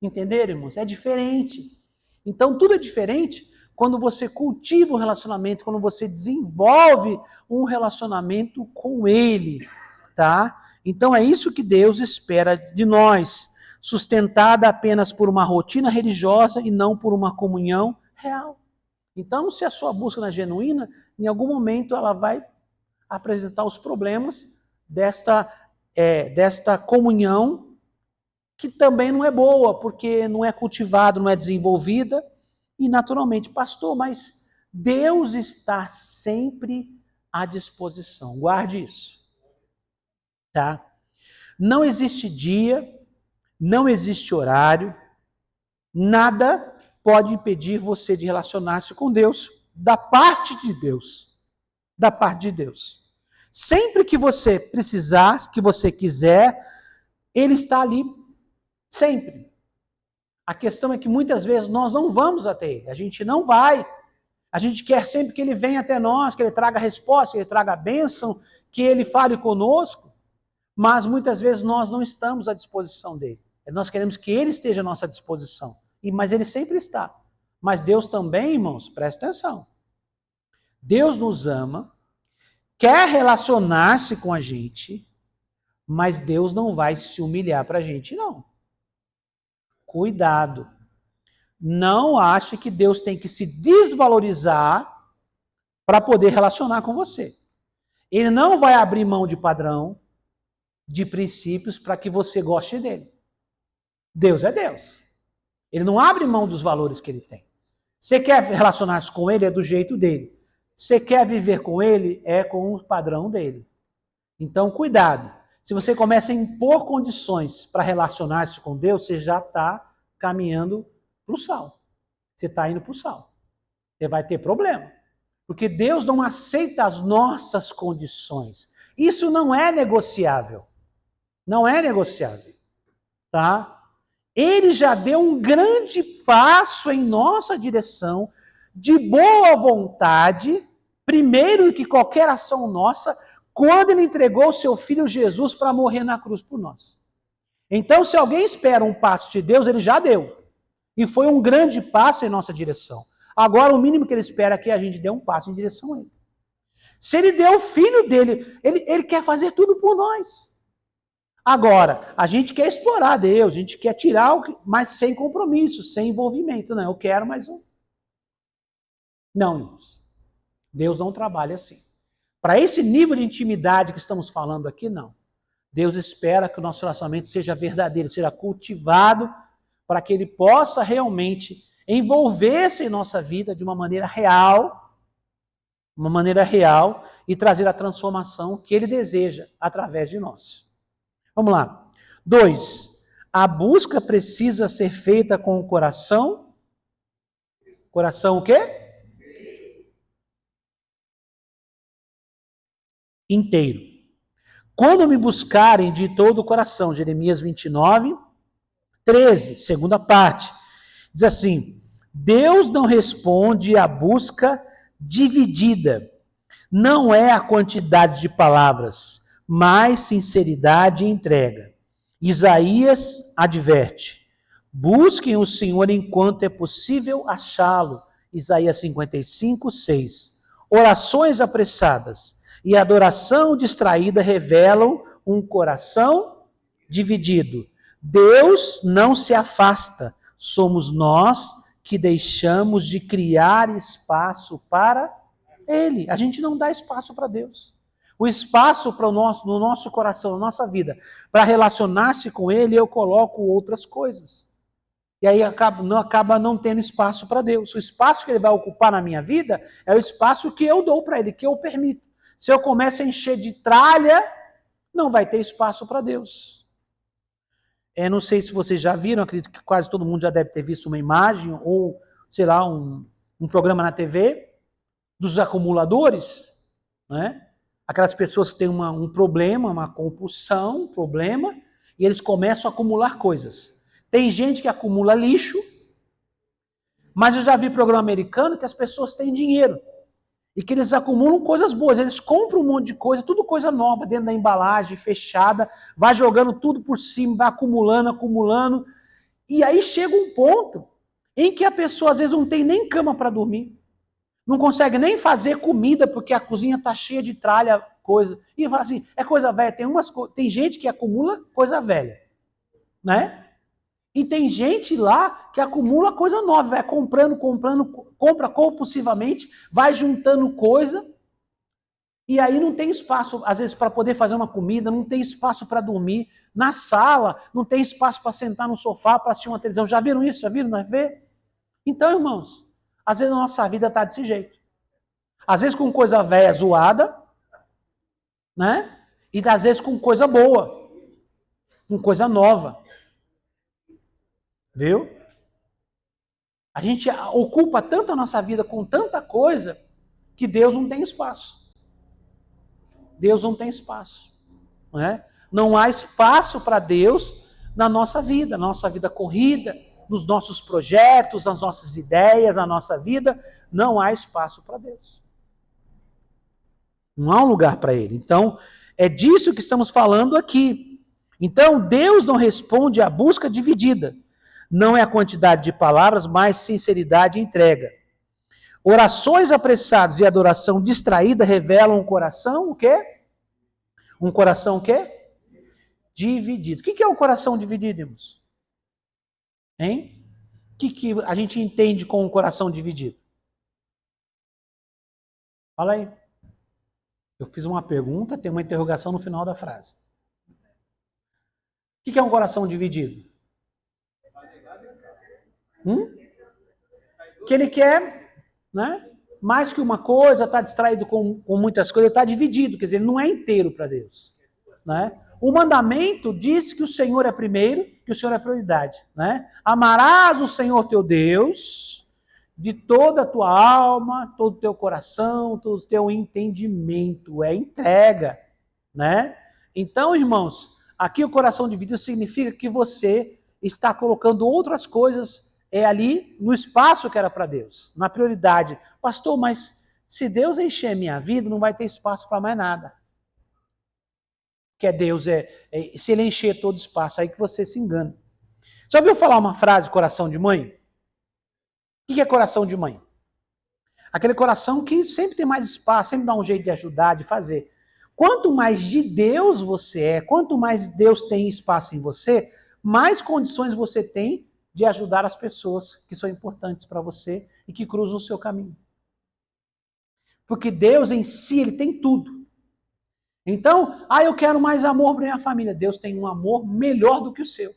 Entenderam, irmãos? É diferente. Então tudo é diferente quando você cultiva um relacionamento, quando você desenvolve um relacionamento com Ele, tá? Então é isso que Deus espera de nós, sustentada apenas por uma rotina religiosa e não por uma comunhão real. Então, se a sua busca não é genuína, em algum momento ela vai apresentar os problemas desta comunhão, que também não é boa, porque não é cultivada, não é desenvolvida, e naturalmente, pastor, mas Deus está sempre à disposição. Guarde isso, tá? Não existe dia, não existe horário, nada pode impedir você de relacionar-se com Deus, da parte de Deus. Da parte de Deus. Sempre que você precisar, que você quiser, Ele está ali, sempre. A questão é que muitas vezes nós não vamos até Ele, a gente não vai. A gente quer sempre que Ele venha até nós, que Ele traga a resposta, que Ele traga a bênção, que Ele fale conosco, mas muitas vezes nós não estamos à disposição dEle. Nós queremos que Ele esteja à nossa disposição, mas Ele sempre está. Mas Deus também, irmãos, presta atenção. Deus nos ama, quer relacionar-se com a gente, mas Deus não vai se humilhar para a gente, não. Cuidado. Não ache que Deus tem que se desvalorizar para poder relacionar com você. Ele não vai abrir mão de padrão, de princípios, para que você goste dele. Deus é Deus. Ele não abre mão dos valores que ele tem. Você quer relacionar-se com ele, é do jeito dele. Você quer viver com ele, é com o padrão dele. Então, cuidado. Se você começa a impor condições para relacionar-se com Deus, você já está caminhando para o sal. Você está indo para o sal. Você vai ter problema. Porque Deus não aceita as nossas condições. Isso não é negociável. Não é negociável. Tá? Ele já deu um grande passo em nossa direção, de boa vontade, primeiro que qualquer ação nossa, quando ele entregou o seu filho Jesus para morrer na cruz por nós. Então, se alguém espera um passo de Deus, ele já deu. E foi um grande passo em nossa direção. Agora, o mínimo que ele espera é que a gente dê um passo em direção a ele. Se ele deu o filho dele, ele quer fazer tudo por nós. Agora, a gente quer explorar Deus, a gente quer tirar, mas sem compromisso, sem envolvimento. Não, eu quero, mas não. Não, irmãos. Deus não trabalha assim. Para esse nível de intimidade que estamos falando aqui, não. Deus espera que o nosso relacionamento seja verdadeiro, seja cultivado, para que ele possa realmente envolver-se em nossa vida de uma maneira real, e trazer a transformação que ele deseja através de nós. Vamos lá. 2. A busca precisa ser feita com o coração. Coração o quê? Inteiro. Quando me buscarem de todo o coração, Jeremias 29, 13, segunda parte, diz assim: Deus não responde à busca dividida. Não é a quantidade de palavras, mas sinceridade e entrega. Isaías adverte: busquem o Senhor enquanto é possível achá-lo. Isaías 55, 6. Orações apressadas e adoração distraída revelam um coração dividido. Deus não se afasta, somos nós que deixamos de criar espaço para Ele. A gente não dá espaço para Deus. O espaço para no nosso coração, na nossa vida, para relacionar-se com Ele, eu coloco outras coisas. E aí acaba não tendo espaço para Deus. O espaço que Ele vai ocupar na minha vida é o espaço que eu dou para Ele, que eu permito. Se eu começo a encher de tralha, não vai ter espaço para Deus. Não sei se vocês já viram, acredito que quase todo mundo já deve ter visto uma imagem ou, sei lá, um programa na TV dos acumuladores, né? Aquelas pessoas que têm um problema, uma compulsão, um problema, e eles começam a acumular coisas. Tem gente que acumula lixo, mas eu já vi programa americano que as pessoas têm dinheiro e que eles acumulam coisas boas. Eles compram um monte de coisa, tudo coisa nova dentro da embalagem, fechada, vai jogando tudo por cima, vai acumulando. E aí chega um ponto em que a pessoa às vezes não tem nem cama para dormir. Não consegue nem fazer comida porque a cozinha está cheia de tralha, coisa. E fala assim, é coisa velha. Tem gente que acumula coisa velha, né? E tem gente lá que acumula coisa nova, vai comprando, compra compulsivamente, vai juntando coisa, e aí não tem espaço, às vezes, para poder fazer uma comida, não tem espaço para dormir, na sala, não tem espaço para sentar no sofá, para assistir uma televisão. Já viram isso? Já viram? Nós vê? Então, irmãos, às vezes a nossa vida está desse jeito. Às vezes com coisa velha zoada, né? E às vezes com coisa boa, com coisa nova. Viu? A gente ocupa tanto a nossa vida com tanta coisa que Deus não tem espaço. Deus não tem espaço. Não é? Não há espaço para Deus na nossa vida corrida, nos nossos projetos, nas nossas ideias, na nossa vida, não há espaço para Deus. Não há um lugar para Ele. Então, é disso que estamos falando aqui. Então, Deus não responde à busca dividida. Não é a quantidade de palavras, mas sinceridade e entrega. Orações apressadas e adoração distraída revelam um coração, o quê? Um coração o quê? Dividido. O que é um coração dividido, irmãos? Hein? O que a gente entende com um coração dividido? Fala aí. Eu fiz uma pergunta, tem uma interrogação no final da frase. O que é um coração dividido? Que ele quer, né, mais que uma coisa, está distraído com muitas coisas, está dividido, quer dizer, ele não é inteiro para Deus. Né? O mandamento diz que o Senhor é primeiro, que o Senhor é prioridade. Né? Amarás o Senhor teu Deus de toda a tua alma, todo o teu coração, todo o teu entendimento, é entrega. Né? Então, irmãos, aqui o coração dividido significa que você está colocando outras coisas ali no espaço que era para Deus, na prioridade. Pastor, mas se Deus encher minha vida, não vai ter espaço para mais nada. Que é Deus, se Ele encher todo espaço, aí que você se engana. Já ouviu falar uma frase, coração de mãe? O que é coração de mãe? Aquele coração que sempre tem mais espaço, sempre dá um jeito de ajudar, de fazer. Quanto mais de Deus você é, quanto mais Deus tem espaço em você, mais condições você tem de ajudar as pessoas que são importantes para você e que cruzam o seu caminho. Porque Deus em si, Ele tem tudo. Então, eu quero mais amor para minha família. Deus tem um amor melhor do que o seu.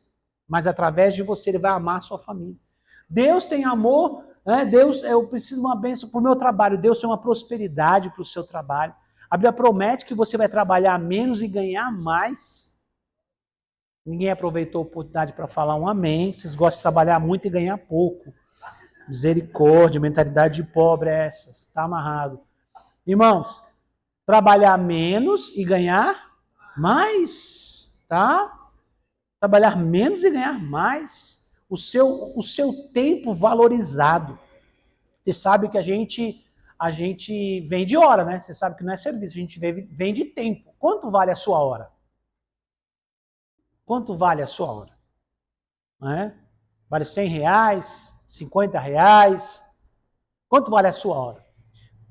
Mas através de você, Ele vai amar a sua família. Deus tem amor, né? Deus, eu preciso de uma bênção para o meu trabalho. Deus tem uma prosperidade para o seu trabalho. A Bíblia promete que você vai trabalhar menos e ganhar mais. Ninguém aproveitou a oportunidade para falar um amém. Vocês gostam de trabalhar muito e ganhar pouco. Misericórdia, mentalidade de pobre é essa. Está amarrado. Irmãos, trabalhar menos e ganhar mais, tá? Trabalhar menos e ganhar mais. O seu tempo valorizado. Você sabe que a gente vende hora, né? Você sabe que não é serviço, a gente vende tempo. Quanto vale a sua hora? Quanto vale a sua hora? Né? Vale R$100, R$50? Quanto vale a sua hora?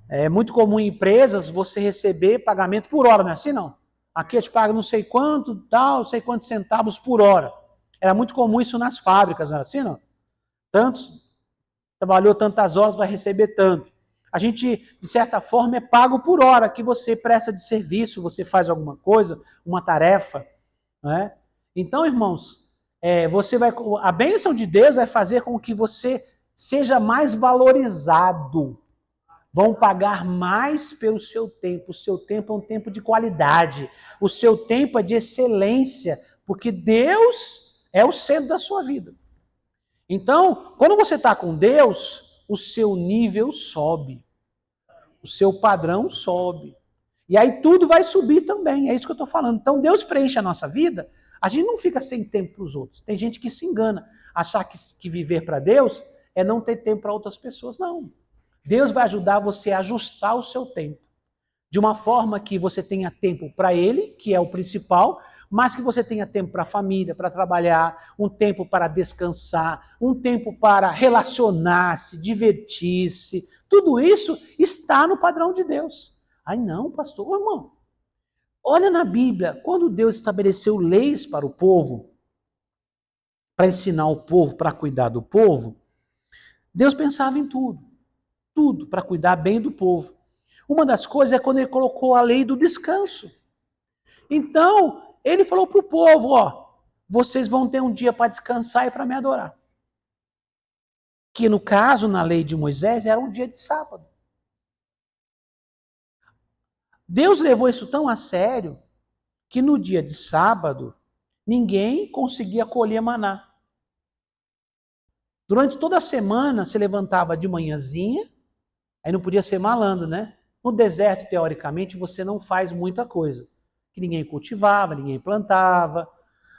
É muito comum em empresas você receber pagamento por hora, não é assim não? Aqui a gente paga não sei quanto, tal, não sei quantos centavos por hora. Era muito comum isso nas fábricas, não era assim não? Tantos, trabalhou tantas horas, vai receber tanto. A gente, de certa forma, é pago por hora que você presta de serviço, você faz alguma coisa, uma tarefa, né? Então, irmãos, a bênção de Deus vai fazer com que você seja mais valorizado. Vão pagar mais pelo seu tempo. O seu tempo é um tempo de qualidade. O seu tempo é de excelência, porque Deus é o centro da sua vida. Então, quando você está com Deus, o seu nível sobe. O seu padrão sobe. E aí tudo vai subir também. É isso que eu estou falando. Então, Deus preenche a nossa vida. A gente não fica sem tempo para os outros. Tem gente que se engana. Achar que viver para Deus é não ter tempo para outras pessoas. Não. Deus vai ajudar você a ajustar o seu tempo. De uma forma que você tenha tempo para Ele, que é o principal, mas que você tenha tempo para a família, para trabalhar, um tempo para descansar, um tempo para relacionar-se, divertir-se. Tudo isso está no padrão de Deus. Ai não, pastor. Ô, irmão, olha na Bíblia, quando Deus estabeleceu leis para o povo, para ensinar o povo, para cuidar do povo, Deus pensava em tudo. Tudo para cuidar bem do povo. Uma das coisas é quando ele colocou a lei do descanso. Então, ele falou para o povo, ó, vocês vão ter um dia para descansar e para me adorar. Que no caso, na lei de Moisés, era um dia de sábado. Deus levou isso tão a sério que no dia de sábado, ninguém conseguia colher maná. Durante toda a semana, se levantava de manhãzinha, aí não podia ser malandro, né? No deserto, teoricamente, você não faz muita coisa. Que ninguém cultivava, ninguém plantava.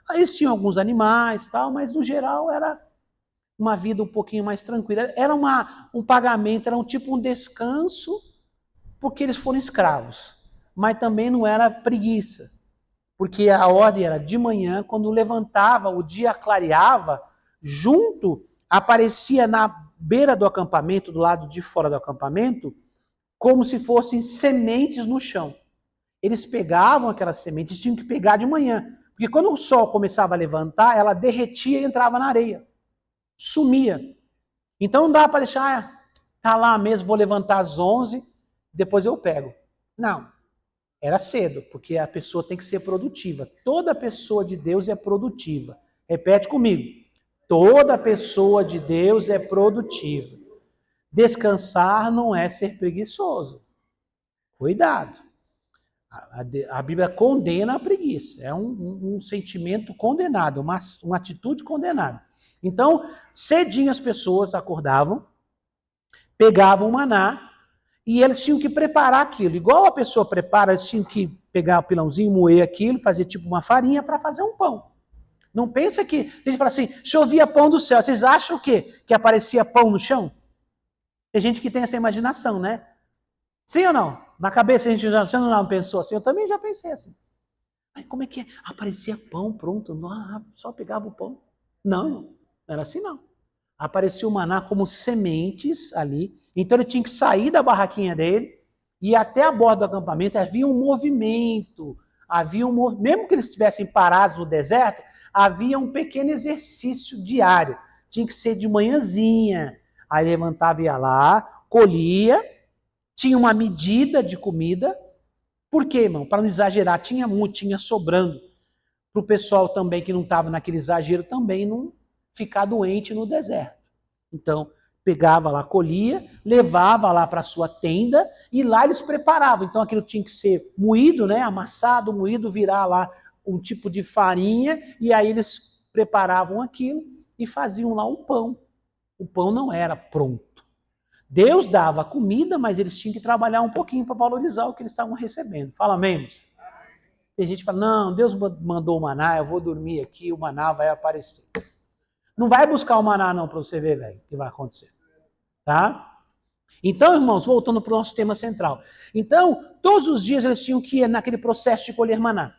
Aí tinham alguns animais, tal, mas no geral era uma vida um pouquinho mais tranquila. Era um pagamento, era um descanso, porque eles foram escravos. Mas também não era preguiça, porque a ordem era de manhã, quando levantava, o dia clareava, junto, aparecia na beira do acampamento, do lado de fora do acampamento, como se fossem sementes no chão. Eles pegavam aquelas sementes, tinham que pegar de manhã, porque quando o sol começava a levantar, ela derretia e entrava na areia. Sumia. Então não dava para deixar, tá lá mesmo, vou levantar às 11, depois eu pego. Não. Era cedo, porque a pessoa tem que ser produtiva. Toda pessoa de Deus é produtiva. Repete comigo. Toda pessoa de Deus é produtiva. Descansar não é ser preguiçoso. Cuidado. A Bíblia condena a preguiça. É um sentimento condenado, uma atitude condenada. Então, cedinho as pessoas acordavam, pegavam o maná, e eles tinham que preparar aquilo. Igual a pessoa prepara, eles tinham que pegar o pilãozinho, moer aquilo, fazer tipo uma farinha para fazer um pão. Não pensa que... A gente fala assim, chovia pão do céu. Vocês acham o quê? Que aparecia pão no chão? Tem gente que tem essa imaginação, né? Sim ou não? Na cabeça a gente já não pensou assim. Eu também já pensei assim. Mas como é que é? Aparecia pão, pronto. Só pegava o pão. Não era assim não. Aparecia o maná como sementes ali. Então ele tinha que sair da barraquinha dele e ir até a borda do acampamento. Havia um movimento. Mesmo que eles estivessem parados no deserto, havia um pequeno exercício diário. Tinha que ser de manhãzinha. Aí levantava e ia lá, colhia, tinha uma medida de comida. Por quê, irmão? Para não exagerar, tinha muito, tinha sobrando. Para o pessoal também que não estava naquele exagero também não ficar doente no deserto. Então, pegava lá, colhia, levava lá para a sua tenda e lá eles preparavam. Então, aquilo tinha que ser moído, né? Amassado, moído, virar lá um tipo de farinha e aí eles preparavam aquilo e faziam lá um pão. O pão não era pronto. Deus dava comida, mas eles tinham que trabalhar um pouquinho para valorizar o que eles estavam recebendo. Fala, membros? Tem gente que fala, não, Deus mandou o maná, eu vou dormir aqui, o maná vai aparecer. Não vai buscar o maná não para você ver, velho, o que vai acontecer. Tá? Então, irmãos, voltando para o nosso tema central. Então, todos os dias eles tinham que ir naquele processo de colher maná.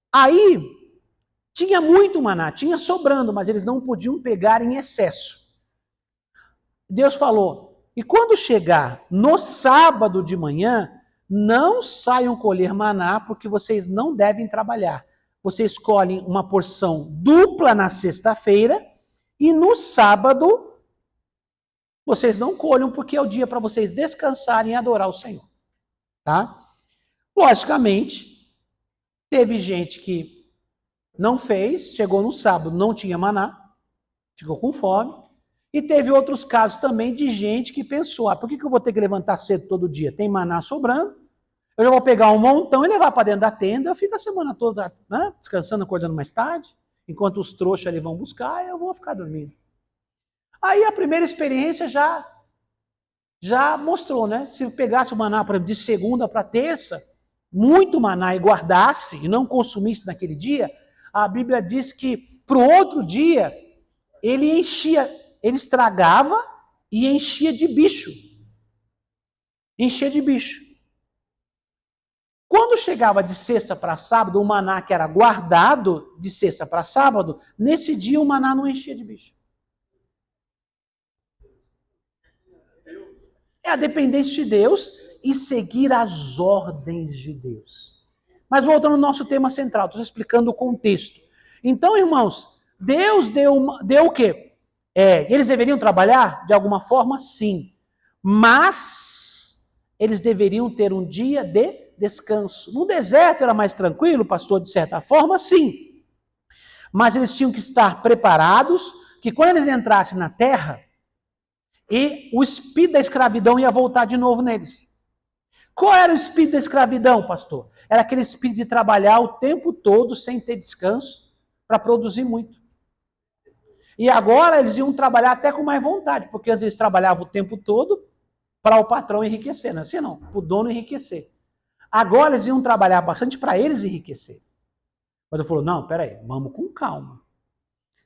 Aí, tinha muito maná, tinha sobrando, mas eles não podiam pegar em excesso. Deus falou, E quando chegar no sábado de manhã, não saiam colher maná, porque vocês não devem trabalhar. Vocês escolhem uma porção dupla na sexta-feira e no sábado vocês não colham, porque é o dia para vocês descansarem e adorar o Senhor. Tá? Logicamente, teve gente que não fez, chegou no sábado, não tinha maná, ficou com fome. E teve outros casos também de gente que pensou, por que eu vou ter que levantar cedo todo dia? Tem maná sobrando, eu já vou pegar um montão e levar para dentro da tenda, eu fico a semana toda, né, descansando, acordando mais tarde, enquanto os trouxas ali vão buscar, eu vou ficar dormindo. Aí a primeira experiência já mostrou, né? Se eu pegasse o maná, por exemplo, de segunda para terça, muito maná e guardasse e não consumisse naquele dia, a Bíblia diz que para o outro dia ele enchia, ele estragava e enchia de bicho. Enchia de bicho. Quando chegava de sexta para sábado, o maná que era guardado de sexta para sábado, nesse dia o maná não enchia de bicho. É a dependência de Deus e seguir as ordens de Deus. Mas voltando ao nosso tema central, estou explicando o contexto. Então, irmãos, Deus deu o quê? Eles deveriam trabalhar? De alguma forma, sim. Mas eles deveriam ter um dia de descanso. No deserto era mais tranquilo, pastor, de certa forma, sim. Mas eles tinham que estar preparados, que quando eles entrassem na terra, e o espírito da escravidão ia voltar de novo neles. Qual era o espírito da escravidão, pastor? Era aquele espírito de trabalhar o tempo todo sem ter descanso para produzir muito. E agora eles iam trabalhar até com mais vontade, porque antes eles trabalhavam o tempo todo para o patrão enriquecer, não é assim não, para o dono enriquecer. Agora eles iam trabalhar bastante para eles enriquecer. Mas eu falou, não, peraí, vamos com calma.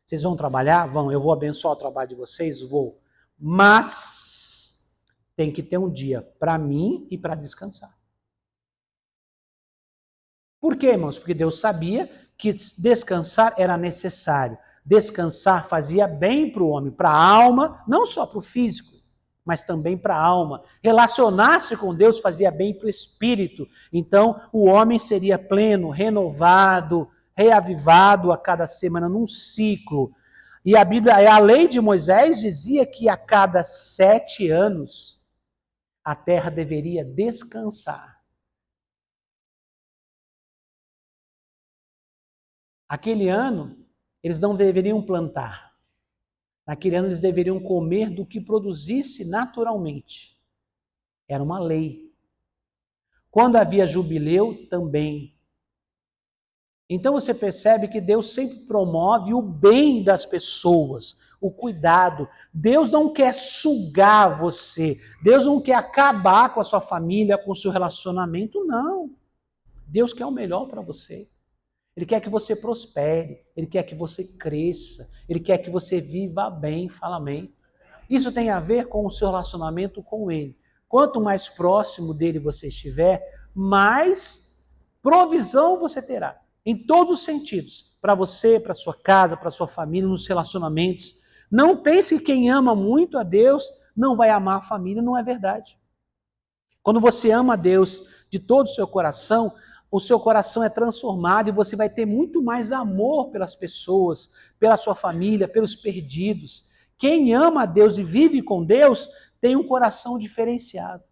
Vocês vão trabalhar? Vão, eu vou abençoar o trabalho de vocês? Vou. Mas tem que ter um dia para mim e para descansar. Por quê, irmãos? Porque Deus sabia que descansar era necessário. Descansar fazia bem para o homem, para a alma, não só para o físico, mas também para a alma. Relacionar-se com Deus fazia bem para o espírito. Então, o homem seria pleno, renovado, reavivado a cada semana, num ciclo. E a Bíblia, a lei de Moisés dizia que a cada 7 anos a terra deveria descansar. Aquele ano, eles não deveriam plantar. Naquele ano, eles deveriam comer do que produzisse naturalmente. Era uma lei. Quando havia jubileu, também. Então você percebe que Deus sempre promove o bem das pessoas, o cuidado. Deus não quer sugar você. Deus não quer acabar com a sua família, com o seu relacionamento, não. Deus quer o melhor para você. Ele quer que você prospere, ele quer que você cresça, ele quer que você viva bem, fala amém. Isso tem a ver com o seu relacionamento com ele. Quanto mais próximo dele você estiver, mais provisão você terá. Em todos os sentidos. Para você, para sua casa, para sua família, nos relacionamentos. Não pense que quem ama muito a Deus não vai amar a família, não é verdade. Quando você ama a Deus de todo o seu coração é transformado e você vai ter muito mais amor pelas pessoas, pela sua família, pelos perdidos. Quem ama a Deus e vive com Deus tem um coração diferenciado.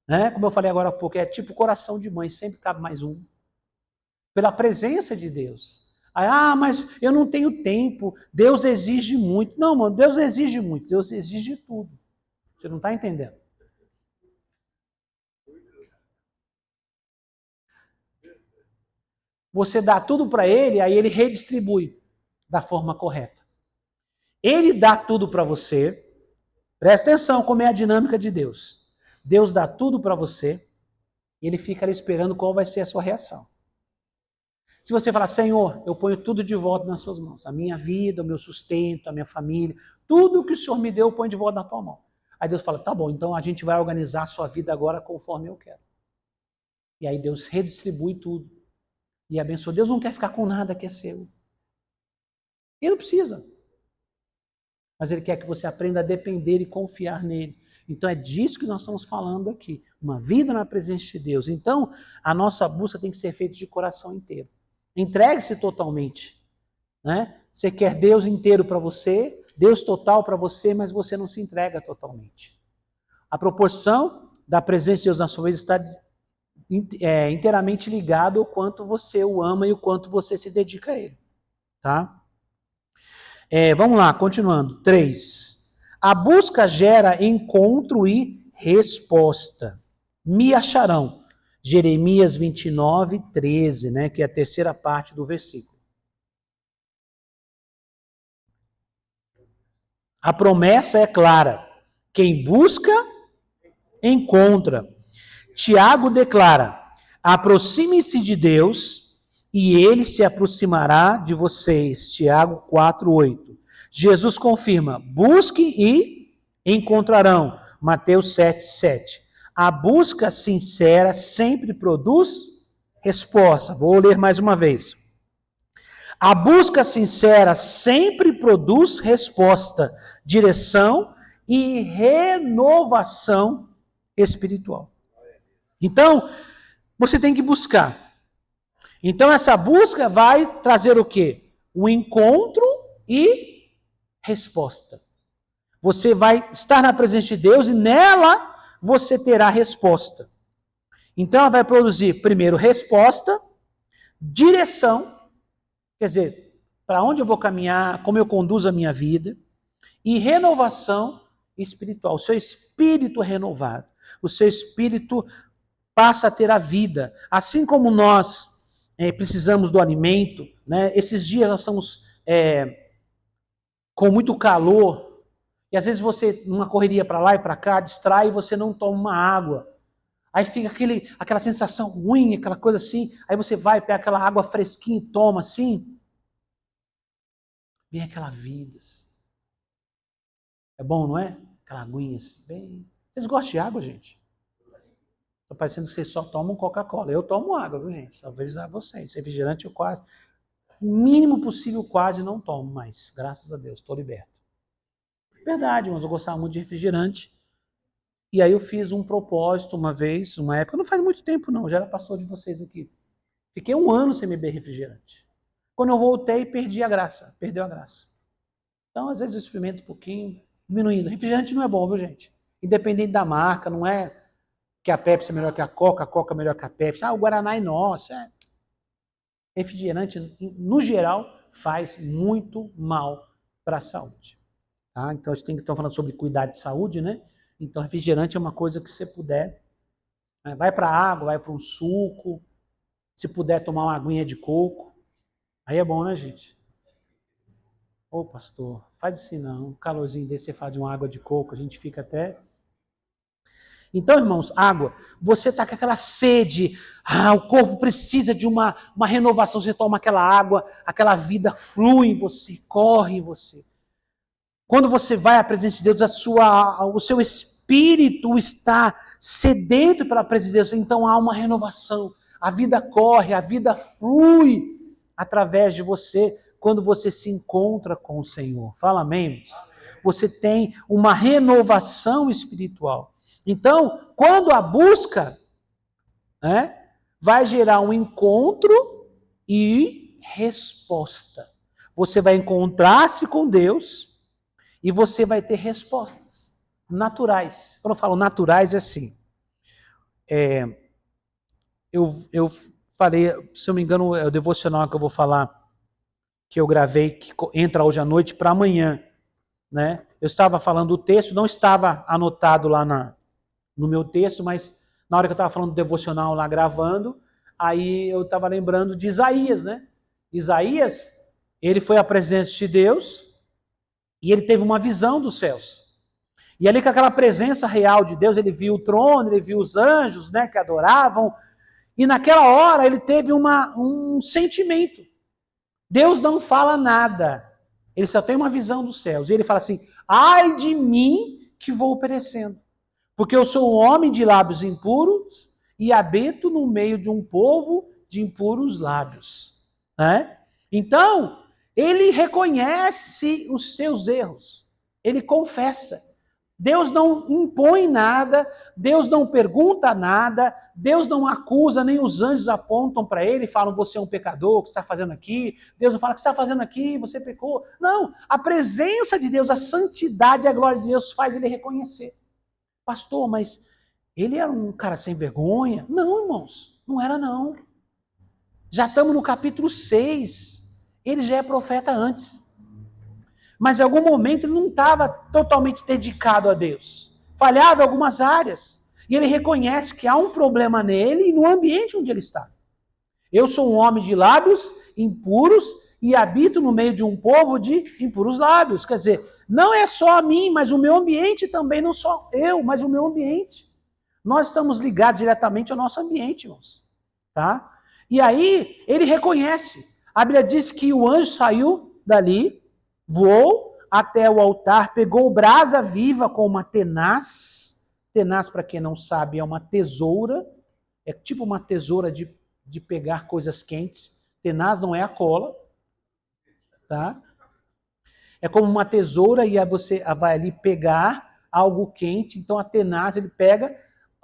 Né? Como eu falei agora há pouco, é tipo coração de mãe, sempre cabe mais um. Pela presença de Deus. Mas eu não tenho tempo, Deus exige muito. Não, mano, Deus exige muito, Deus exige tudo. Você não está entendendo? Você dá tudo para ele, aí ele redistribui da forma correta. Ele dá tudo para você. Presta atenção como é a dinâmica de Deus. Deus dá tudo para você e ele fica ali esperando qual vai ser a sua reação. Se você falar, Senhor, eu ponho tudo de volta nas suas mãos. A minha vida, o meu sustento, a minha família, tudo que o Senhor me deu, eu ponho de volta na tua mão. Aí Deus fala, tá bom, então a gente vai organizar a sua vida agora conforme eu quero. E aí Deus redistribui tudo. E abençoa. Deus não quer ficar com nada que é seu. Ele não precisa. mas Ele quer que você aprenda a depender e confiar nele. Então é disso que nós estamos falando aqui, uma vida na presença de Deus. Então a nossa busca tem que ser feita de coração inteiro. Entregue-se totalmente, né? Você quer Deus inteiro para você, Deus total para você, mas você não se entrega totalmente. A proporção da presença de Deus na sua vida está inteiramente ligado ao quanto você o ama e o quanto você se dedica a Ele. Tá? Vamos lá, continuando. 3. A busca gera encontro e resposta. Me acharão. Jeremias 29, 13, né, que é a terceira parte do versículo. A promessa é clara. Quem busca, encontra. Tiago declara: aproxime-se de Deus e Ele se aproximará de vocês. Tiago 4:8. Jesus confirma: busque e encontrarão. Mateus 7:7. A busca sincera sempre produz resposta. Vou ler mais uma vez. A busca sincera sempre produz resposta, direção e renovação espiritual. Então, você tem que buscar. Então, essa busca vai trazer o quê? Um encontro e resposta. Você vai estar na presença de Deus e nela você terá resposta. Então, ela vai produzir, primeiro, resposta, direção, quer dizer, para onde eu vou caminhar, como eu conduzo a minha vida, e renovação espiritual. O seu espírito renovado, o seu espírito passa a ter a vida. Assim como nós precisamos do alimento, né? Esses dias nós estamos com muito calor, e às vezes você, numa correria para lá e para cá, distrai e você não toma uma água. Aí fica aquela sensação ruim, aquela coisa assim, aí você vai, pega aquela água fresquinha e toma assim, vem aquela vida. Assim. É bom, não é? Aquela aguinha assim, bem... Vocês gostam de água, gente? Tá parecendo que vocês só tomam Coca-Cola. Eu tomo água, viu, gente? Talvez a vocês. Refrigerante eu quase... O mínimo possível quase não tomo mais. Graças a Deus, estou liberto. Verdade, mas eu gostava muito de refrigerante. E aí eu fiz um propósito uma vez, uma época, não faz muito tempo não, já era pastor de vocês aqui. Fiquei 1 ano sem beber refrigerante. Quando eu voltei, perdi a graça. Perdeu a graça. Então, às vezes eu experimento um pouquinho, diminuindo. Refrigerante não é bom, viu, gente? Independente da marca, não é que a Pepsi é melhor que a Coca é melhor que a Pepsi. O Guaraná é nosso. Refrigerante, no geral, faz muito mal para a saúde. Tá? Então, a gente estão falando sobre cuidar de saúde, né? Então, refrigerante é uma coisa que você puder. Né? Vai para água, vai para um suco. Se puder tomar uma aguinha de coco. Aí é bom, né, gente? Ô, pastor, faz assim não. Um calorzinho desse, você faz de uma água de coco, a gente fica até... Então, irmãos, água, você está com aquela sede, o corpo precisa de uma renovação, você toma aquela água, aquela vida flui em você, corre em você. Quando você vai à presença de Deus, o seu espírito está sedento pela presença de Deus, então há uma renovação, a vida corre, a vida flui através de você, quando você se encontra com o Senhor. Fala amém, irmãos? Você tem uma renovação espiritual. Então, quando a busca vai gerar um encontro e resposta. Você vai encontrar-se com Deus e você vai ter respostas naturais. Quando eu falo naturais, é assim. Eu falei, se eu não me engano, é o devocional que eu vou falar, que eu gravei, que entra hoje à noite para amanhã. Né? Eu estava falando do texto, não estava anotado lá no meu texto, mas na hora que eu estava falando do devocional lá gravando, aí eu estava lembrando de Isaías, né? Isaías, ele foi à presença de Deus e ele teve uma visão dos céus. E ali com aquela presença real de Deus, ele viu o trono, ele viu os anjos, né, que adoravam, e naquela hora ele teve um sentimento. Deus não fala nada, ele só tem uma visão dos céus. E ele fala assim, ai de mim que vou perecendo. Porque eu sou um homem de lábios impuros e habito no meio de um povo de impuros lábios. Né? Então, ele reconhece os seus erros. Ele confessa. Deus não impõe nada, Deus não pergunta nada, Deus não acusa, nem os anjos apontam para ele e falam, você é um pecador, o que você está fazendo aqui? Deus não fala, o que você está fazendo aqui? Você pecou. Não, a presença de Deus, a santidade e a glória de Deus faz ele reconhecer. Pastor, mas ele era um cara sem vergonha? Não, irmãos, não era não. Já estamos no capítulo 6, ele já é profeta antes. Mas em algum momento ele não estava totalmente dedicado a Deus. Falhava em algumas áreas. E ele reconhece que há um problema nele e no ambiente onde ele está. Eu sou um homem de lábios impuros e habito no meio de um povo de impuros lábios. Quer dizer, não é só a mim, mas o meu ambiente também, não só eu, mas o meu ambiente. Nós estamos ligados diretamente ao nosso ambiente, irmãos. Tá? E aí ele reconhece. A Bíblia diz que o anjo saiu dali, voou até o altar, pegou brasa viva com uma tenaz. Tenaz, para quem não sabe, é uma tesoura. É tipo uma tesoura de pegar coisas quentes. Tenaz não é a cola. Tá? É como uma tesoura e aí você vai ali pegar algo quente. Então a tenaz, ele pega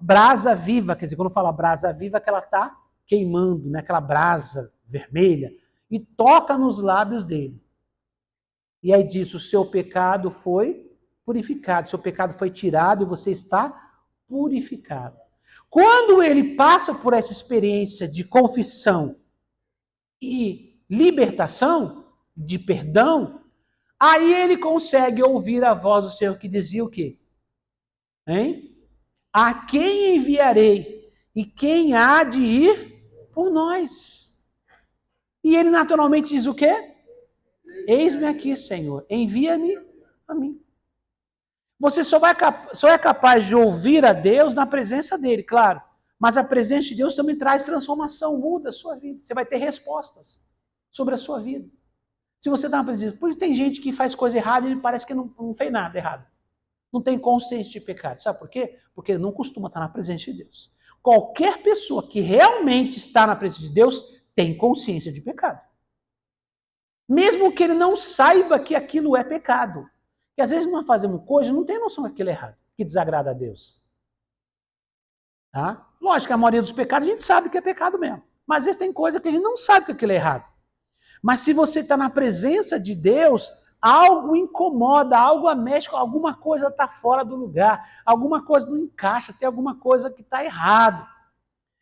brasa viva. Quer dizer, quando fala brasa viva, é que ela está queimando, né? Aquela brasa vermelha. E toca nos lábios dele. E aí diz, o seu pecado foi purificado, o seu pecado foi tirado e você está purificado. Quando ele passa por essa experiência de confissão e libertação, de perdão, aí ele consegue ouvir a voz do Senhor que dizia o quê? Hein? A quem enviarei? E quem há de ir por nós? E ele naturalmente diz o quê? Eis-me aqui, Senhor, envia-me a mim. Você só é capaz de ouvir a Deus na presença dele, claro. Mas a presença de Deus também traz transformação, muda a sua vida. Você vai ter respostas sobre a sua vida. Se você está na presença, por isso tem gente que faz coisa errada e ele parece que não fez nada errado. Não tem consciência de pecado. Sabe por quê? Porque ele não costuma estar na presença de Deus. Qualquer pessoa que realmente está na presença de Deus tem consciência de pecado. Mesmo que ele não saiba que aquilo é pecado. Porque às vezes nós fazemos coisas e não tem noção que aquilo é errado, que desagrada a Deus. Tá? Lógico que a maioria dos pecados a gente sabe que é pecado mesmo. Mas às vezes tem coisa que a gente não sabe que aquilo é errado. Mas se você está na presença de Deus, algo incomoda, algo mexe, alguma coisa está fora do lugar, alguma coisa não encaixa, tem alguma coisa que está errado.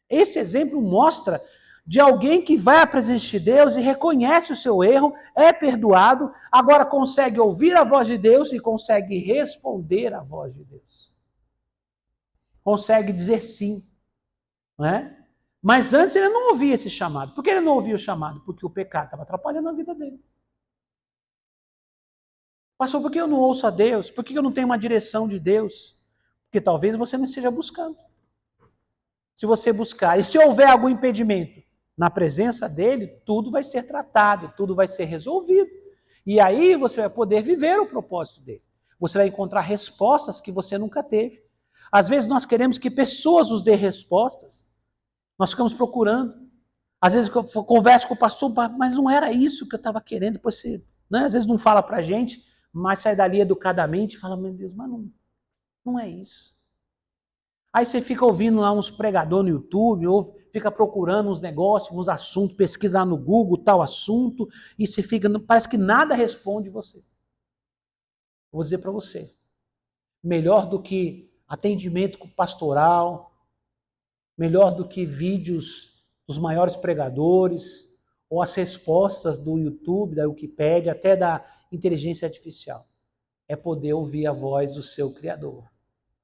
Esse exemplo mostra de alguém que vai à presença de Deus e reconhece o seu erro, é perdoado, agora consegue ouvir a voz de Deus e consegue responder à voz de Deus. Consegue dizer sim. Não é? Mas antes ele não ouvia esse chamado. Por que ele não ouvia o chamado? Porque o pecado estava atrapalhando a vida dele. Pastor, por que eu não ouço a Deus? Por que eu não tenho uma direção de Deus? Porque talvez você não esteja buscando. Se você buscar, e se houver algum impedimento na presença dele, tudo vai ser tratado, tudo vai ser resolvido. E aí você vai poder viver o propósito dele. Você vai encontrar respostas que você nunca teve. Às vezes nós queremos que pessoas nos dêem respostas. Nós ficamos procurando. Às vezes eu converso com o pastor, mas não era isso que eu estava querendo. Depois você, né, às vezes não fala para a gente, mas sai dali educadamente e fala, meu Deus, mas não é isso. Aí você fica ouvindo lá uns pregadores no YouTube, ou fica procurando uns negócios, uns assuntos, pesquisa lá no Google tal assunto, e você fica, parece que nada responde você. Eu vou dizer para você, melhor do que atendimento pastoral, melhor do que vídeos dos maiores pregadores, ou as respostas do YouTube, da Wikipédia, até da inteligência artificial, é poder ouvir a voz do seu Criador.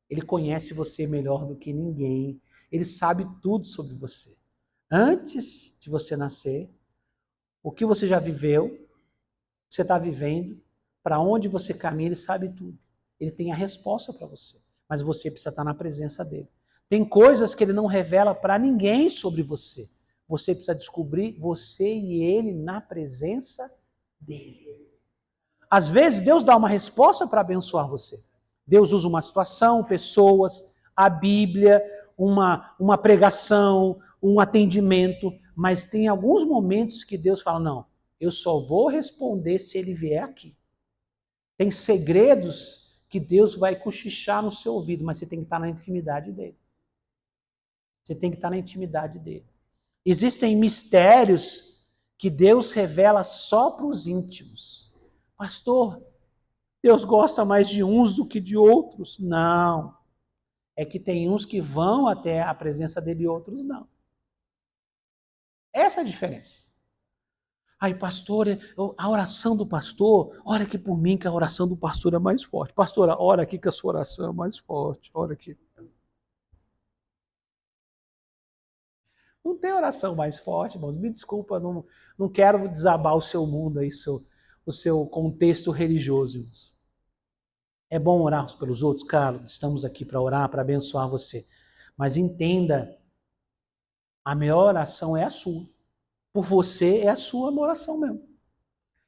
Ele conhece você melhor do que ninguém. Ele sabe tudo sobre você. Antes de você nascer, o que você já viveu, o que você está vivendo, para onde você caminha, ele sabe tudo. Ele tem a resposta para você. Mas você precisa estar na presença dele. Tem coisas que ele não revela para ninguém sobre você. Você precisa descobrir você e ele na presença dele. Às vezes, Deus dá uma resposta para abençoar você. Deus usa uma situação, pessoas, a Bíblia, uma pregação, um atendimento, mas tem alguns momentos que Deus fala, não, eu só vou responder se ele vier aqui. Tem segredos que Deus vai cochichar no seu ouvido, mas você tem que estar na intimidade dele. Você tem que estar na intimidade dele. Existem mistérios que Deus revela só para os íntimos. Pastor, Deus gosta mais de uns do que de outros? Não. É que tem uns que vão até a presença dele e outros não. Essa é a diferença. Aí, pastor, a oração do pastor, ora aqui por mim que a oração do pastor é mais forte. Pastora, ora aqui que a sua oração é mais forte. Ora aqui. Não tem oração mais forte, irmãos. Me desculpa, não quero desabar o seu mundo aí, o seu contexto religioso, irmãos. É bom orar pelos outros? Claro, estamos aqui para orar, para abençoar você. Mas entenda, a melhor oração é a sua. Por você é a sua oração mesmo.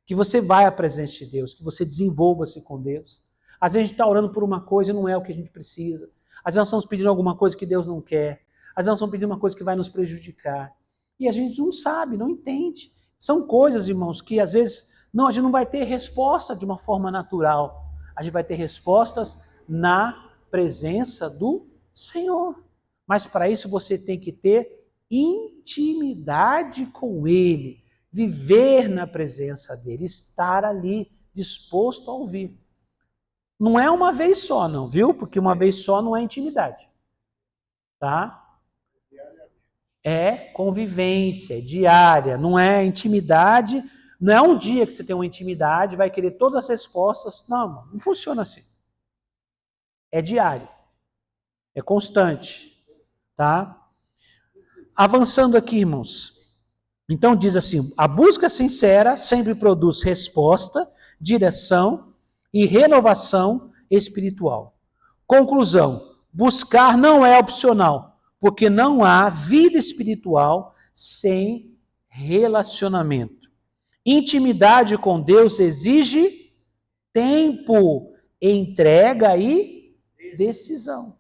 Que você vai à presença de Deus, que você desenvolva-se com Deus. Às vezes a gente está orando por uma coisa e não é o que a gente precisa. Às vezes nós estamos pedindo alguma coisa que Deus não quer. Às vezes nós estamos pedindo uma coisa que vai nos prejudicar. E a gente não sabe, não entende. São coisas, irmãos, que às vezes a gente não vai ter resposta de uma forma natural. A gente vai ter respostas na presença do Senhor. Mas para isso você tem que ter intimidade com Ele, viver na presença dele, estar ali disposto a ouvir. Não é uma vez só, não, viu? Porque uma vez só não é intimidade. Tá? É convivência, é diária, não é intimidade, não é um dia que você tem uma intimidade, vai querer todas as respostas. Não, não funciona assim. É diário, é constante, tá? Avançando aqui, irmãos. Então diz assim, a busca sincera sempre produz resposta, direção e renovação espiritual. Conclusão, buscar não é opcional, porque não há vida espiritual sem relacionamento. Intimidade com Deus exige tempo, entrega e decisão.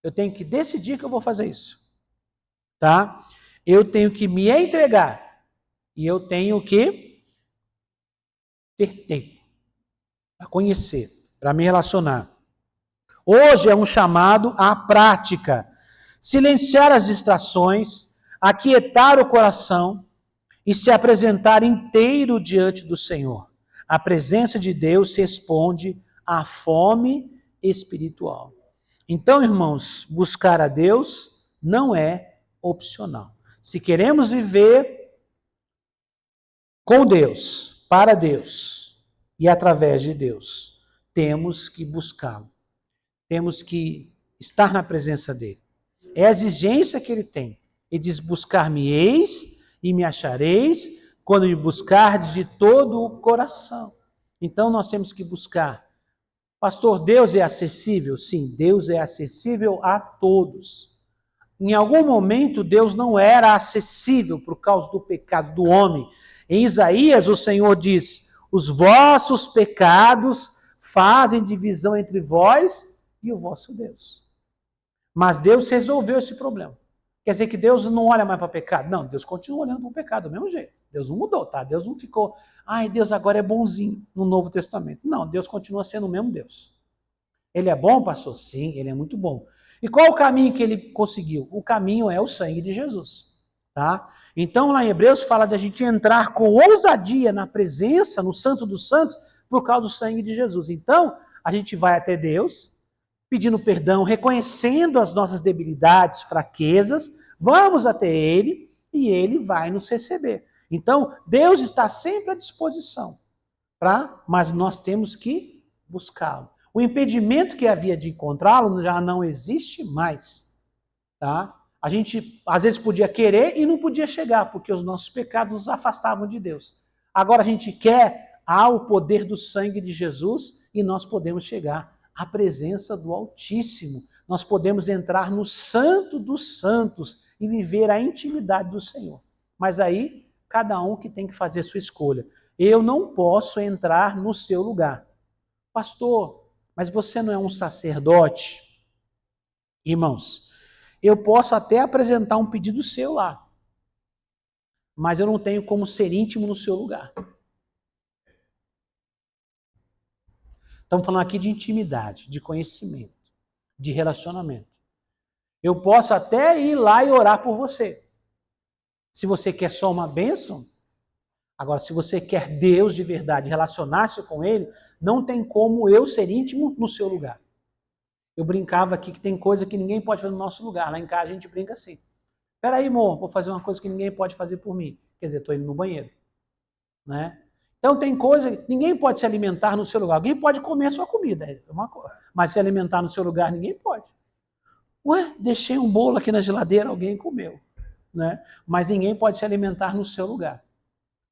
Eu tenho que decidir que eu vou fazer isso. Tá? Eu tenho que me entregar. E eu tenho que ter tempo para conhecer, para me relacionar. Hoje é um chamado à prática. Silenciar as distrações, aquietar o coração e se apresentar inteiro diante do Senhor. A presença de Deus responde à fome espiritual. Então, irmãos, buscar a Deus não é opcional. Se queremos viver com Deus, para Deus e através de Deus, temos que buscá-lo. Temos que estar na presença dele. É a exigência que ele tem. Ele diz, buscar-me-eis e me achareis quando me buscardes de todo o coração. Então nós temos que buscar. Pastor, Deus é acessível? Sim, Deus é acessível a todos. Em algum momento Deus não era acessível por causa do pecado do homem. Em Isaías o Senhor diz, os vossos pecados fazem divisão entre vós e o vosso Deus. Mas Deus resolveu esse problema. Quer dizer que Deus não olha mais para o pecado? Não, Deus continua olhando para o pecado do mesmo jeito. Deus não mudou, tá? Deus não ficou, Deus agora é bonzinho no Novo Testamento. Não, Deus continua sendo o mesmo Deus. Ele é bom, pastor? Sim, ele é muito bom. E qual o caminho que ele conseguiu? O caminho é o sangue de Jesus. Tá? Então, lá em Hebreus, fala de a gente entrar com ousadia na presença, no Santo dos Santos, por causa do sangue de Jesus. Então, a gente vai até Deus, pedindo perdão, reconhecendo as nossas debilidades, fraquezas, vamos até Ele e Ele vai nos receber. Então, Deus está sempre à disposição, mas nós temos que buscá-lo. O impedimento que havia de encontrá-lo já não existe mais. Tá? A gente, às vezes, podia querer e não podia chegar, porque os nossos pecados nos afastavam de Deus. Agora a gente quer, há o poder do sangue de Jesus e nós podemos chegar à presença do Altíssimo. Nós podemos entrar no Santo dos Santos e viver a intimidade do Senhor. Mas aí, cada um que tem que fazer a sua escolha. Eu não posso entrar no seu lugar. Pastor, mas você não é um sacerdote? Irmãos, eu posso até apresentar um pedido seu lá, mas eu não tenho como ser íntimo no seu lugar. Estamos falando aqui de intimidade, de conhecimento, de relacionamento. Eu posso até ir lá e orar por você. Se você quer só uma bênção. Agora, se você quer Deus de verdade, relacionar-se com Ele, não tem como eu ser íntimo no seu lugar. Eu brincava aqui que tem coisa que ninguém pode fazer no nosso lugar. Lá em casa a gente brinca assim. Peraí, amor, vou fazer uma coisa que ninguém pode fazer por mim. Quer dizer, estou indo no banheiro. Né? Então tem coisa que ninguém pode se alimentar no seu lugar. Alguém pode comer a sua comida, é uma coisa. Mas se alimentar no seu lugar, ninguém pode. Ué, deixei um bolo aqui na geladeira, alguém comeu. Né? Mas ninguém pode se alimentar no seu lugar.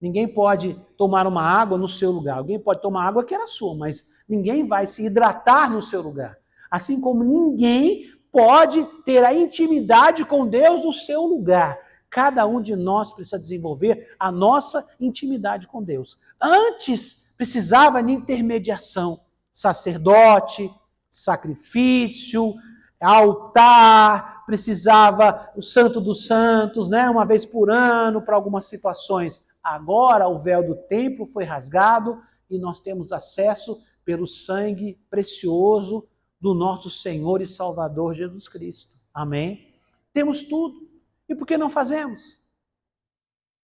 Ninguém pode tomar uma água no seu lugar. Alguém pode tomar água que era sua, mas ninguém vai se hidratar no seu lugar. Assim como ninguém pode ter a intimidade com Deus no seu lugar. Cada um de nós precisa desenvolver a nossa intimidade com Deus. Antes, precisava de intermediação. Sacerdote, sacrifício, altar, precisava o Santo dos Santos, né, uma vez por ano para algumas situações. Agora o véu do templo foi rasgado e nós temos acesso pelo sangue precioso do nosso Senhor e Salvador Jesus Cristo. Amém? Temos tudo. E por que não fazemos?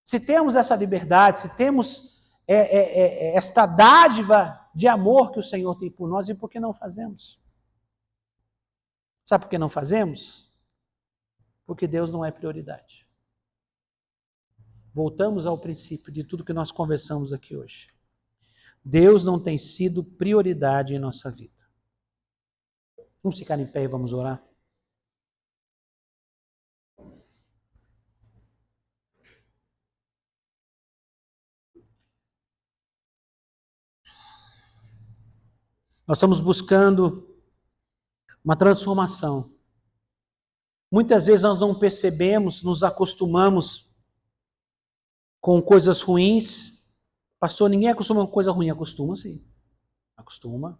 Se temos essa liberdade, se temos esta dádiva de amor que o Senhor tem por nós, e por que não fazemos? Sabe por que não fazemos? Porque Deus não é prioridade. Voltamos ao princípio de tudo que nós conversamos aqui hoje. Deus não tem sido prioridade em nossa vida. Vamos ficar em pé e vamos orar? Nós estamos buscando uma transformação. Muitas vezes nós não percebemos, nos acostumamos com coisas ruins. Pastor, ninguém acostuma com coisa ruim. Acostuma sim. Acostuma.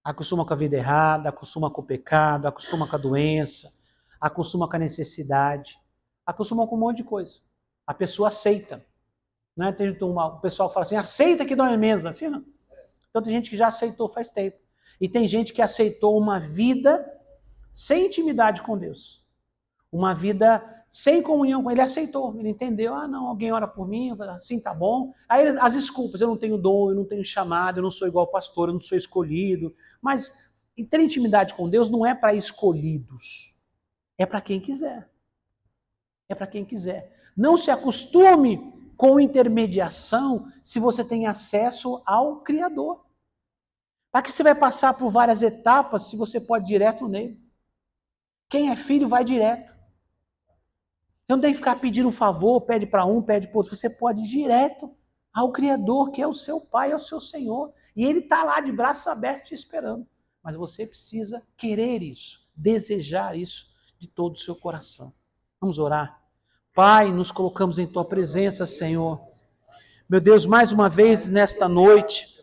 Acostuma com a vida errada, acostuma com o pecado, acostuma com a doença, acostuma com a necessidade, acostuma com um monte de coisa. A pessoa aceita. Né? O pessoal fala assim, aceita que dói menos. Assim não. Então tem gente que já aceitou faz tempo. E tem gente que aceitou uma vida sem intimidade com Deus. Uma vida sem comunhão com Ele. Ele aceitou, ele entendeu. Ah, não, alguém ora por mim, assim tá bom. Aí as desculpas, eu não tenho dom, eu não tenho chamado, eu não sou igual pastor, eu não sou escolhido. Mas ter intimidade com Deus não é para escolhidos. É para quem quiser. É para quem quiser. Não se acostume com intermediação se você tem acesso ao Criador. Para que você vai passar por várias etapas se você pode ir direto nele? Quem é filho vai direto. Você não tem que ficar pedindo um favor, pede para um, pede para outro. Você pode ir direto ao Criador, que é o seu Pai, é o seu Senhor. E Ele está lá de braços abertos te esperando. Mas você precisa querer isso, desejar isso de todo o seu coração. Vamos orar. Pai, nos colocamos em Tua presença, Senhor. Meu Deus, mais uma vez nesta noite,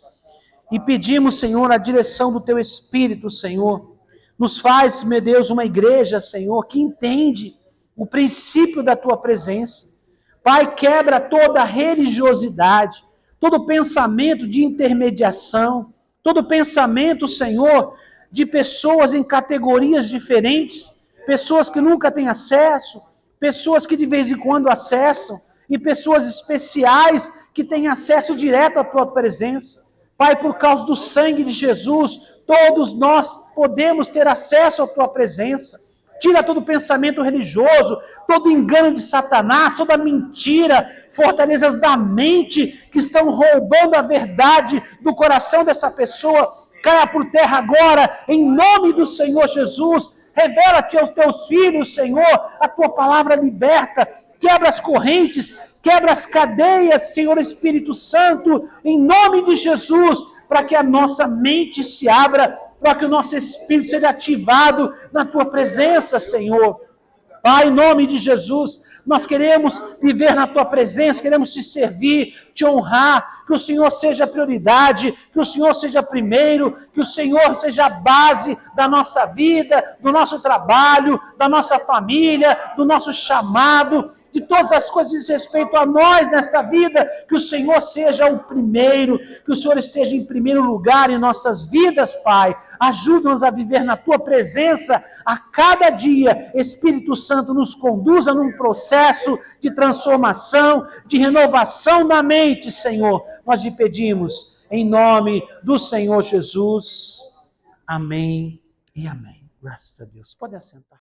e pedimos, Senhor, a direção do Teu Espírito, Senhor. Nos faz, meu Deus, uma igreja, Senhor, que entende o princípio da Tua presença. Pai, quebra toda religiosidade, todo pensamento de intermediação, todo pensamento, Senhor, de pessoas em categorias diferentes, pessoas que nunca têm acesso, pessoas que de vez em quando acessam, e pessoas especiais que têm acesso direto à Tua presença. Pai, por causa do sangue de Jesus, todos nós podemos ter acesso à Tua presença. Tira todo pensamento religioso, todo engano de Satanás, toda mentira, fortalezas da mente que estão roubando a verdade do coração dessa pessoa. Caia por terra agora, em nome do Senhor Jesus. Revela-te aos Teus filhos, Senhor, a Tua palavra liberta, quebra as correntes, quebra as cadeias, Senhor Espírito Santo, em nome de Jesus, para que a nossa mente se abra, para que o nosso espírito seja ativado na Tua presença, Senhor. Pai, em nome de Jesus, nós queremos viver na Tua presença, queremos Te servir, Te honrar, que o Senhor seja a prioridade, que o Senhor seja primeiro, que o Senhor seja a base da nossa vida, do nosso trabalho, da nossa família, do nosso chamado. de todas as coisas que diz respeito a nós nesta vida, que o Senhor seja o primeiro, que o Senhor esteja em primeiro lugar em nossas vidas, Pai. Ajuda-nos a viver na Tua presença a cada dia. Espírito Santo, nos conduza num processo de transformação, de renovação da mente, Senhor. Nós te pedimos, em nome do Senhor Jesus. Amém e amém. Graças a Deus. Pode assentar.